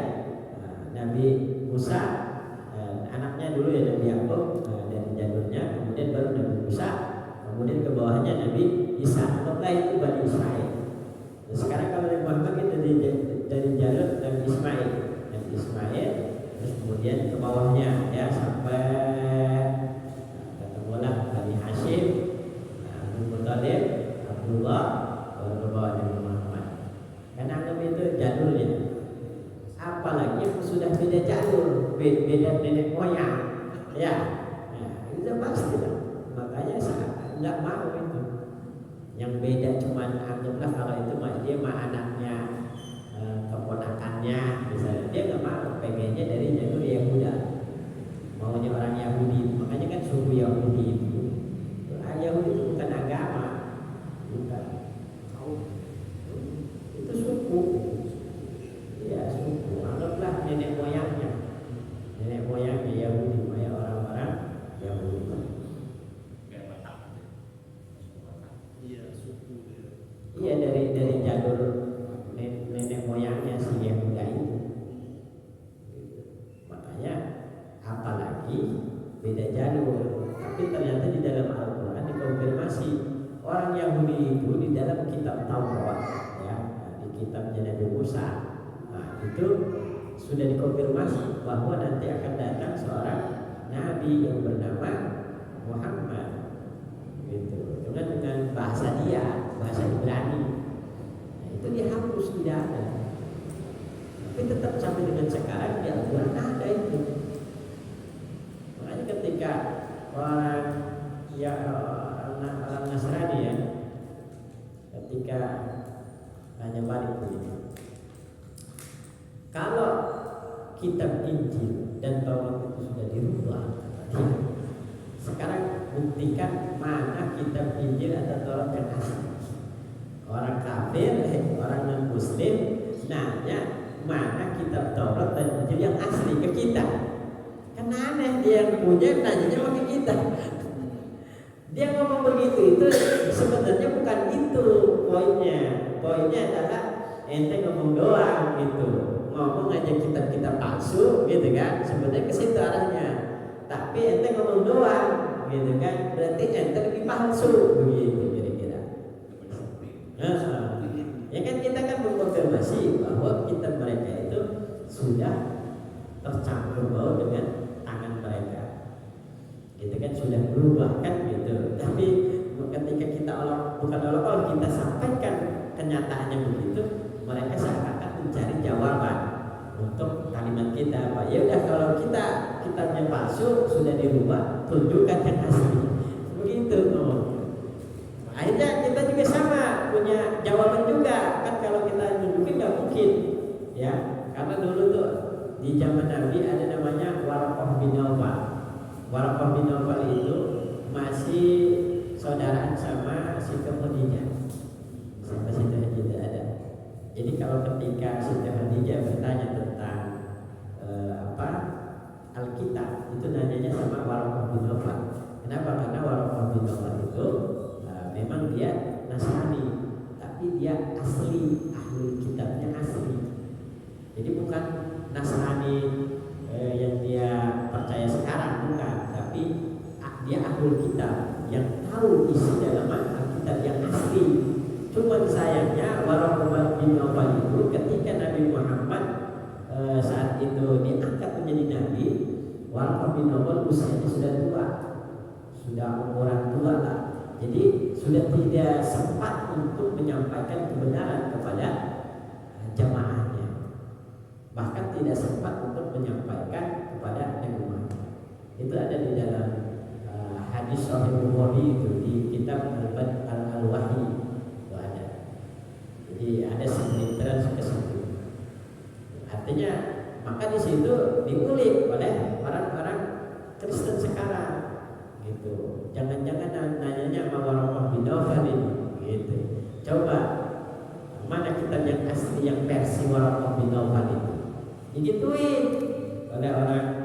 Nabi Musa, anaknya dulu ya Nabi Yakub dari jalurnya, kemudian baru Nabi Musa, kemudian ke bawahnya Nabi Isa, anggaplah itu Bani Israel. Nah, sekarang kalau Nabi Muhammad itu dari jalur Nabi Ismail, terus kemudian ke bawahnya ya sampai ketemulah Bani Hashim, Abdul Muttalib, Abdullah, baru ke bawah Nabi Muhammad. Karena anggap itu jalurnya. Apalagi yang sudah beda jalur, beda nenek moyang, ya, itu pasti lah. Makanya saya nggak mau itu. Yang beda cuma anggaplah kalau itu dia mah anaknya, keponakannya, misalnya dia nggak mau, pengennya dari jalur Yahuda, maunya orang Yahudi. Makanya kan suku Yahudi itu, Yahudi itu bukan agama, bukan, itu suku. Ya suku, anggaplah nenek moyangnya Yahudi, orang-orang Yahudi. Iya, suku ya. Iya dari jalur nenek moyangnya si Yehuda itu. Makanya apalagi beda jalur. Tapi ternyata di dalam Al-Quran dikonfirmasi orang Yahudi itu di dalam kitab Taurat, ya, di kitabnya Nabi Musa. Nah, itu sudah dikonfirmasi bahwa nanti akan datang seorang nabi yang bernama Muhammad, gitu. Dengan bahasa Ibrani. Nah, itu dihapus, tidak ada. Tapi tetap sampai dengan sekarang di Al-Quran ada itu. Makanya ketika orang Nasrani ya, ketika hanya balik begitu. Kalau kitab Injil dan Taurat itu sudah dirubah, sekarang buktikan mana kitab Injil atau Taurat yang asli. Orang kafir, orang non-muslim nanya mana kitab Taurat dan Injil yang asli ke kita. Kan aneh, dia yang punya nanyanya pakai kita. Dia ngomong begitu itu sebenarnya bukan itu poinnya. Poinnya adalah ente ngomong doang gitu. Ngomong aja kitab-kitab palsu gitu kan, sebenarnya ke situ arahnya. Tapi ente ngomong doang gitu kan, berarti ente lebih palsu begitu kira-kira. Ya kan kita kan mengkonfirmasi bahwa kitab mereka itu sudah tercampur baur dengan tangan mereka. Itu kan sudah berubah kan gitu. Tapi ketika kita bukan kita sampaikan kenyataannya begitu, mereka seakan-akan mencari jawaban untuk kalimat kita. Pak, ya udah kalau kitabnya palsu sudah dirubah, tunjukkan yang asli. Begitu. Akhirnya kita juga sama punya jawaban juga kan, kalau kita nunjukin nggak mungkin, ya. Karena dulu tuh di zaman Nabi ada namanya Waraqah bin Nawfal. Waraqah bin Nawfal itu masih saudaraan sama Siti Khadijah. Sampai Siti Khadijah ada. Jadi kalau ketika Siti Khadijah bertanya tentang Alkitab, itu nanyanya sama Waraqah bin Nawfal. Kenapa? Karena Waraqah bin Nawfal itu memang dia Nasrani, tapi dia asli, ahli kitabnya asli. Jadi bukan Nasrani yang dia percaya sekarang, bukan, tapi dia ahlul kitab yang tahu isi dalam Alkitab yang asli. Cuma sayangnya Waraqah bin Nawfal itu ketika Nabi Muhammad saat itu diangkat menjadi nabi, Waraqah bin Nawfal usianya sudah tua, sudah umuran tua lah. Jadi sudah tidak sempat untuk menyampaikan kebenaran kepada jamaahnya. Bahkan tidak sempat untuk menyampaikan kepada Nabi Muhammad. Itu ada di dalam hadis Sahih Bukhari itu di kitab Al-Wahyi itu ada. Jadi ada selintaran ke situ. Artinya maka di situ diulik oleh orang-orang Kristen sekarang gitu. Jangan-jangan nanyanya sama Waraqah bin Nawfal ini gitu. Coba mana kitab yang asli yang versi Waraqah bin Nawfal itu? Digituin oleh orang-orang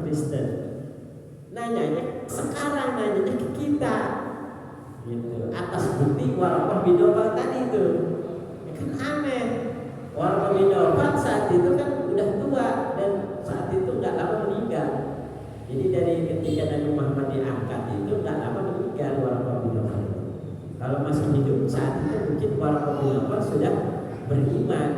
Kristen. Nanyanya sekarang, nanyanya ke kita gitu. Atas bukti Waraqah bin Nawfal tadi itu. Ya kan aneh. Waraqah bin Nawfal saat itu kan udah tua dan saat itu nggak lama meninggal. Jadi dari ketika Nabi Muhammad diangkat itu nggak lama meninggal Waraqah bin Nawfal. Kalau masih hidup saat itu mungkin Waraqah bin Nawfal sudah beriman.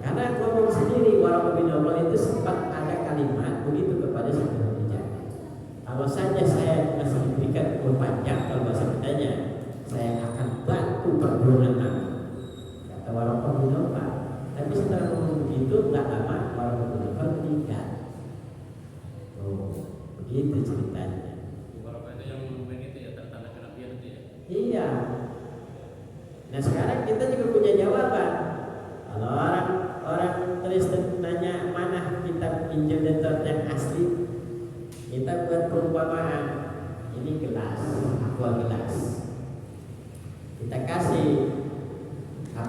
Karena ngomong sendiri Waraqah bin Nawfal itu sempat ada kalimat begitu kepada Syekh Rijal. Kalau saja saya masih diberikan umur panjang, kalau bahasa kitanya, saya akan bantu perjuangan Nabi, kata Waraqah bin Nawfal. Tapi setelah ngomong begitu, nggak lama Waraqah bin Nawfal meninggal. Oh, begitu ceritanya. Waraqah itu yang begitu ya, tanda kenabian itu ya. Iya. Nah sekarang kita juga punya jawaban. Kalau orang Kristen nanya mana kitab Injil dan Taurat yang asli, kita buat perumpamaan. Ini gelas, aqua gelas. Kita kasih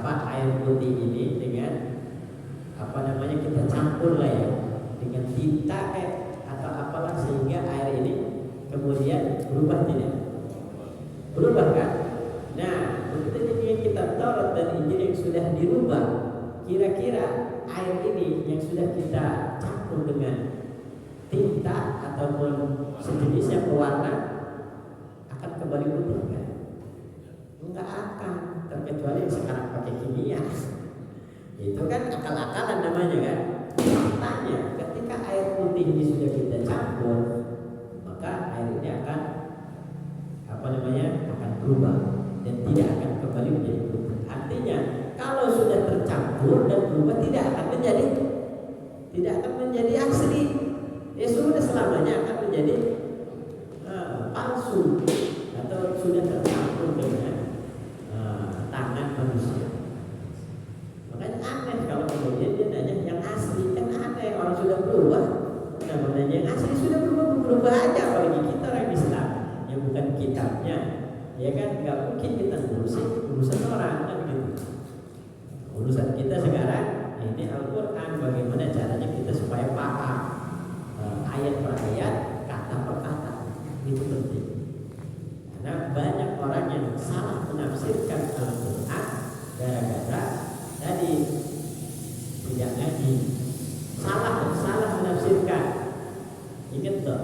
air putih ini dengan kita campur lah ya, dengan tinta atau apalah sehingga air ini kemudian berubah tidak? Berubah kan? Nah, begitu jadinya kitab Taurat dan Injil yang sudah dirubah, kira-kira air ini yang sudah kita campur dengan tinta ataupun sejenis yang berwarna akan kembali putih kan? Enggak akan, terkecuali sekarang pakai kimia. Itu kan akal-akalan namanya kan. Faktanya ketika air putih ini sudah kita campur, maka air ini akan akan berubah dan tidak akan kembali menjadi putih. Artinya kalau sudah tercampur dan berubah tidak akan menjadi asli. Ya sudah selamanya akan menjadi palsu atau sudah tercampur dengan tangan manusia. Makanya aneh kalau kemudian dia nanya yang asli, kan aneh, orang sudah berubah. Nah, menanya yang asli sudah berubah aja, apalagi kita orang Islam yang bukan kitabnya, ya kan nggak mungkin kita ngurusin urusan orang kan gitu. Urusan kita sekarang ini Al-Quran, bagaimana caranya kita supaya paham ayat per ayat, kata per kata, itu penting. Karena banyak orang yang salah menafsirkan Al-Quran gara-gara tadi tidak ngaji, salah menafsirkan. Ingat toh,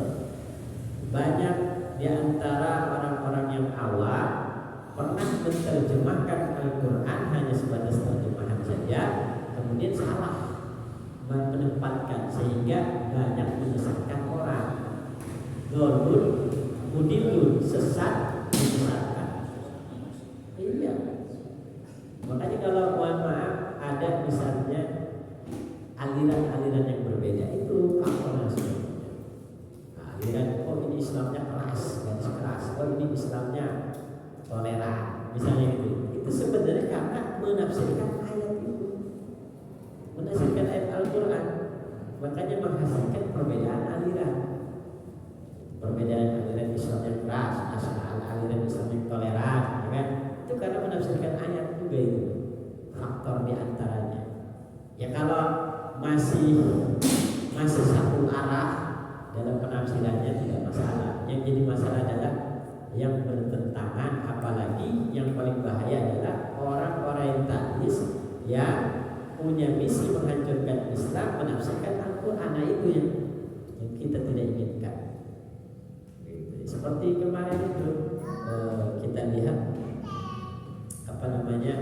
banyak di antara orang-orang yang awam pernah menerjemahkan Al-Quran hanya sebatas terjemahan saja, kemudian salah menempatkan sehingga banyak menyesatkan orang. Golun, mudilun, sesat, menyesatkan. Iya. Makanya kalau mohon maaf ada misalnya aliran-aliran yang berbeda itu faktor sebenarnya. Aliran ini Islamnya keras, garis keras. Ini Islamnya toleran, misalnya gitu. Itu sebenarnya karena menafsirkan ayat itu, menafsirkan ayat Al-Quran, makanya menghasilkan perbedaan aliran. Perbedaan aliran Islam yang keras, aliran Islam yang toleran, ya kan? Itu karena menafsirkan ayat juga itu faktor diantaranya. Ya kalau masih satu arah dalam penafsirannya tidak masalah. Yang jadi masalah adalah yang bertentangan, apalagi yang paling bahaya adalah orang orientalis yang punya misi menghancurkan Islam menafsirkan Al-Quran. Itu yang kita tidak inginkan. Gitu. Seperti kemarin itu kita lihat apa namanya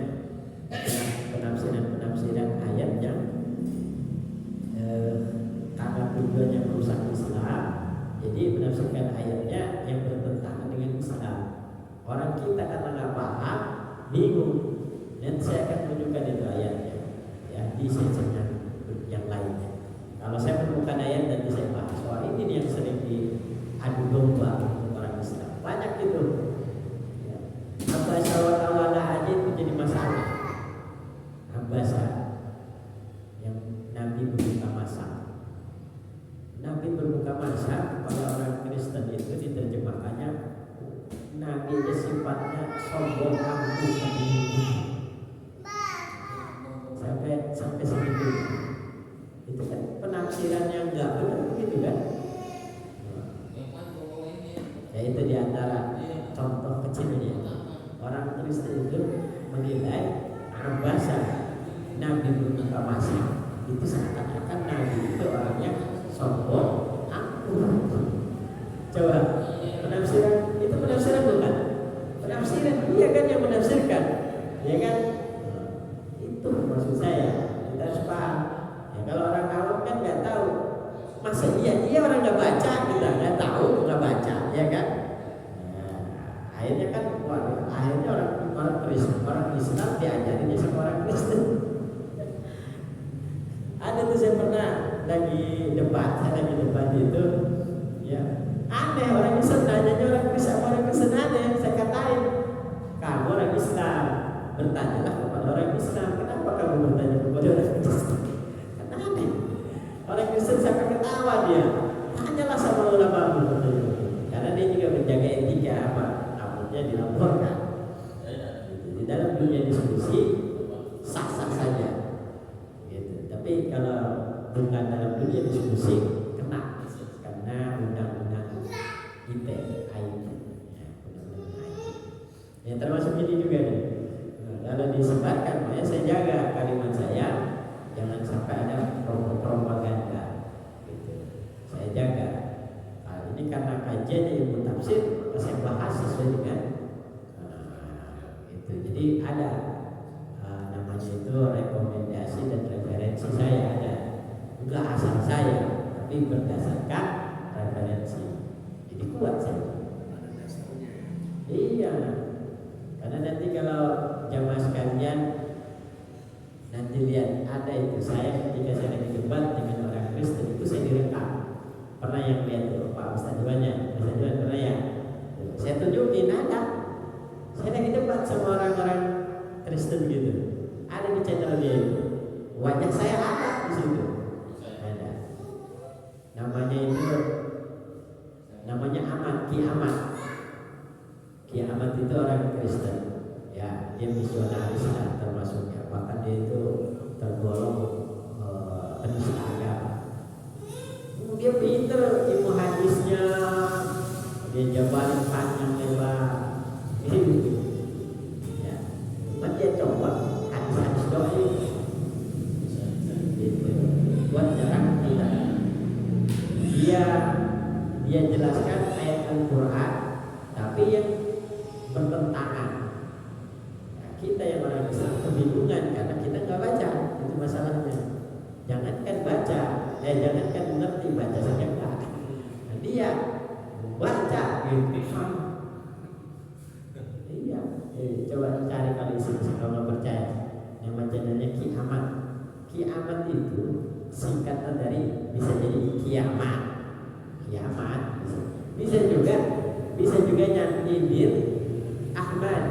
penafsiran ayat yang karena tujuannya merusak Islam, jadi menafsirkan ayatnya yang bertentangan dengan Islam. Orang kita karena nggak paham, bingung. Dan saya akan tunjukkan itu ayatnya, ya di sesi yang lainnya. Kalau saya menemukan ayat dan saya bahas soal ini yang sering diadu domba orang Islam, banyak itu. Ya. Abasa wala aja itu jadi masalah. Abasa yang Nabi berbuka masa. Nabi berbuka masa pada orang Kristen itu diterjemahkannya Nabi itu sifatnya sombong, angkuh, sampai segitu. Itu kan penafsiran yang enggak benar gitu kan. Ya itu diantara contoh kecilnya. Orang Kristen itu menilai bahasa Nabi berbuka masa itu seakan-akan Nabi itu orangnya sombong, angkuh. Coba penafsiran itu penafsiran bukan? Penafsiran dia kan yang menafsirkan, ya kan? Itu maksud saya. Kita harus paham. Ya, kalau orang awam kan nggak tahu. Masa dia orang nggak baca, kita nggak tahu nggak baca, ya kan? Nah, akhirnya kan akhirnya orang Kristen, orang Islam diajarinnya sama orang Kristen. Ada tuh saya pernah lagi debat itu, ya aneh orang Islam nanyanya orang Kristen aneh. Saya katain, kamu orang Islam, bertanyalah kepada orang Islam. Kenapa kamu bertanya kepada orang Kristen? Kan aneh. Orang Kristen sampai ketawa dia. Tanyalah sama ulama karena dia juga menjaga etika apa namanya dilaporkan. Di dalam dunia diskusi sah-sah saja. Tapi kalau bukan dalam dunia diskusi kena karena undang-undang ITE, ya, undang-undang IT. Ya termasuk ini juga nih. Kalau disebarkan, makanya saya jaga kalimat saya, jangan sampai ada propaganda. Gitu. Saya jaga. Nah, ini karena kajian ilmu tafsir, maka saya bahas sesuai dengan itu. Jadi ada namanya itu rekomendasi dan referensi saya ada, bukan asal saya, tapi berdasarkan referensi. Jadi kuat saya. Iya, karena nanti kalau jamaah sekalian nanti lihat ada itu saya ketika saya lagi debat dengan orang Kristen itu saya direkam. Pernah yang lihat tuh Pak Ustadz Iwannya, pernah ya? Saya tunjukin ada. Saya lagi debat sama orang-orang Kristen gitu. Ada di channel dia itu. Wajah saya ada di situ. Ada. Namanya Ahmad, Ki Ahmad. Ki Ahmad itu orang Kristen. Ya, dia misionaris lah termasuknya. Bahkan dia itu tergolong penista agama. Dia pinter ilmu hadisnya. Dia jabarin panjang lebar. Gitu. Ya. Cuma dia coba hadis doa itu. Buat jarang tidak. Dia jelaskan ayat Al-Quran, tapi yang bertentangan. Nah, kita yang orang Islam kebingungan karena kita nggak baca, itu masalahnya. Jangankan baca, jangankan mengerti, baca saja enggak. Nah, dia baca, gitu. Iya, coba cari kali sini kalau nggak percaya. Nama channelnya Ki Ahmad. Ki Ahmad itu singkatan dari bisa jadi kiamat. Kiamat bisa juga nyindir Ahmad,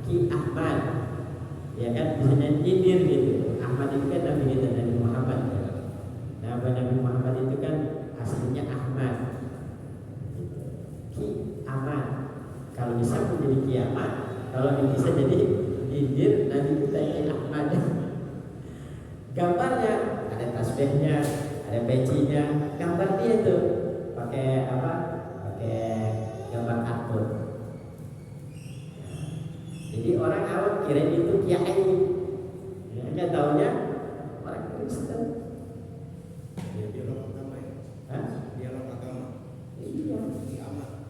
Ki Ahmad, ya kan bisa nyindir gitu. Ahmad itu kan Nabi kita Nabi Muhammad. Nah, Nabi Muhammad itu kan aslinya Ahmad. Ki Ahmad. Kalau bisa menjadi kiamat, kalau bisa jadi nyindir Nabi kita Ki Ahmad. Gambarnya ada tasbihnya, ada pecinya, gambar dia itu pakai apa? Pakai gambar kartun. Jadi orang awam kira itu kiai, nggak taunya orang Kristen. Dia orang agama ya? Hah? Dia orang agama. Iya. Ki Ahmad.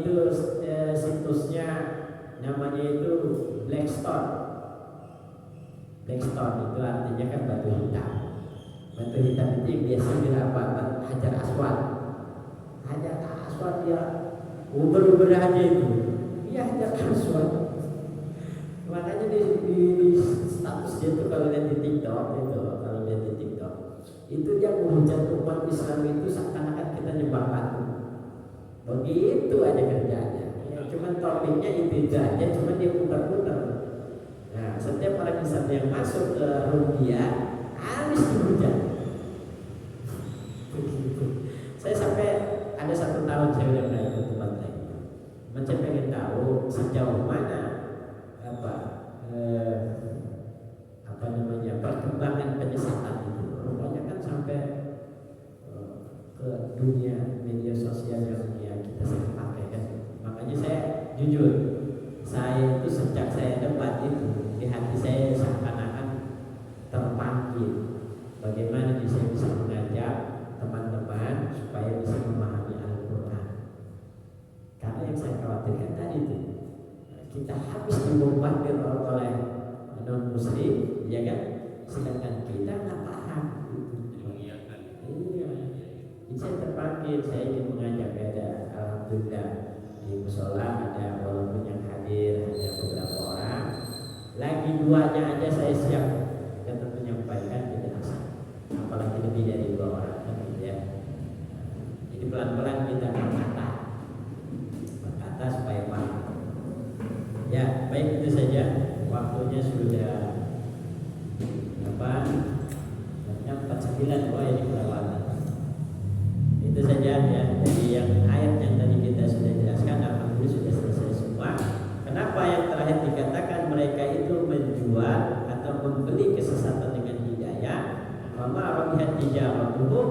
itu situsnya namanya itu Blackstone. Blackstone itu artinya kan batu hitam. Batu hitam itu yang biasa apa? Hajar aswad. Hajar aswad ya, uber aja itu. Iya hajar aswad. Makanya di status dia tuh kalau lihat di TikTok itu dia menghujat umat Islam itu seakan-akan kita nyembah batu. Begitu aja kerjanya. Ya, cuman topiknya itu aja, cuman dia putar-putar. Nah, setiap orang Islam yang masuk ke Rukia harus dihujat. Begitu. Saya sampai ada 1 tahun saya udah pernah ikut tempat lain. Macam pengen tahu sejauh mana perkembangan penyesatan itu. Rupanya kan sampai ke dunia media sosial yang ya kita sering pakai kan. Makanya saya jujur, saya itu sejak saya debat itu di hati saya seakan-akan terpanggil bagaimana saya bisa mengajak teman-teman supaya bisa memahami Al-Quran. Karena yang saya khawatirkan tadi itu kita habis dibombardir oleh non-muslim, ya kan? Sedangkan kita nggak paham. Iya. Jadi saya terpanggil, saya ingin mengajak ada alhamdulillah di musola ada walaupun yang hadir hanya beberapa orang. Lagi 2-nya aja saya siap untuk menyampaikan penjelasan. Apalagi lebih dari 2 orang kan gitu ya. Jadi pelan-pelan kita berkata supaya paham. Ya, baik itu saja. Waktunya sudah jam 49. Oh ini kelewatan. Itu saja ya. Jadi yang ayat yang tadi kita sudah jelaskan, alhamdulillah sudah selesai semua. Kenapa yang terakhir dikatakan mereka itu menjual atau membeli kesesatan dengan hidayah? Mama rabihat tijaratuhum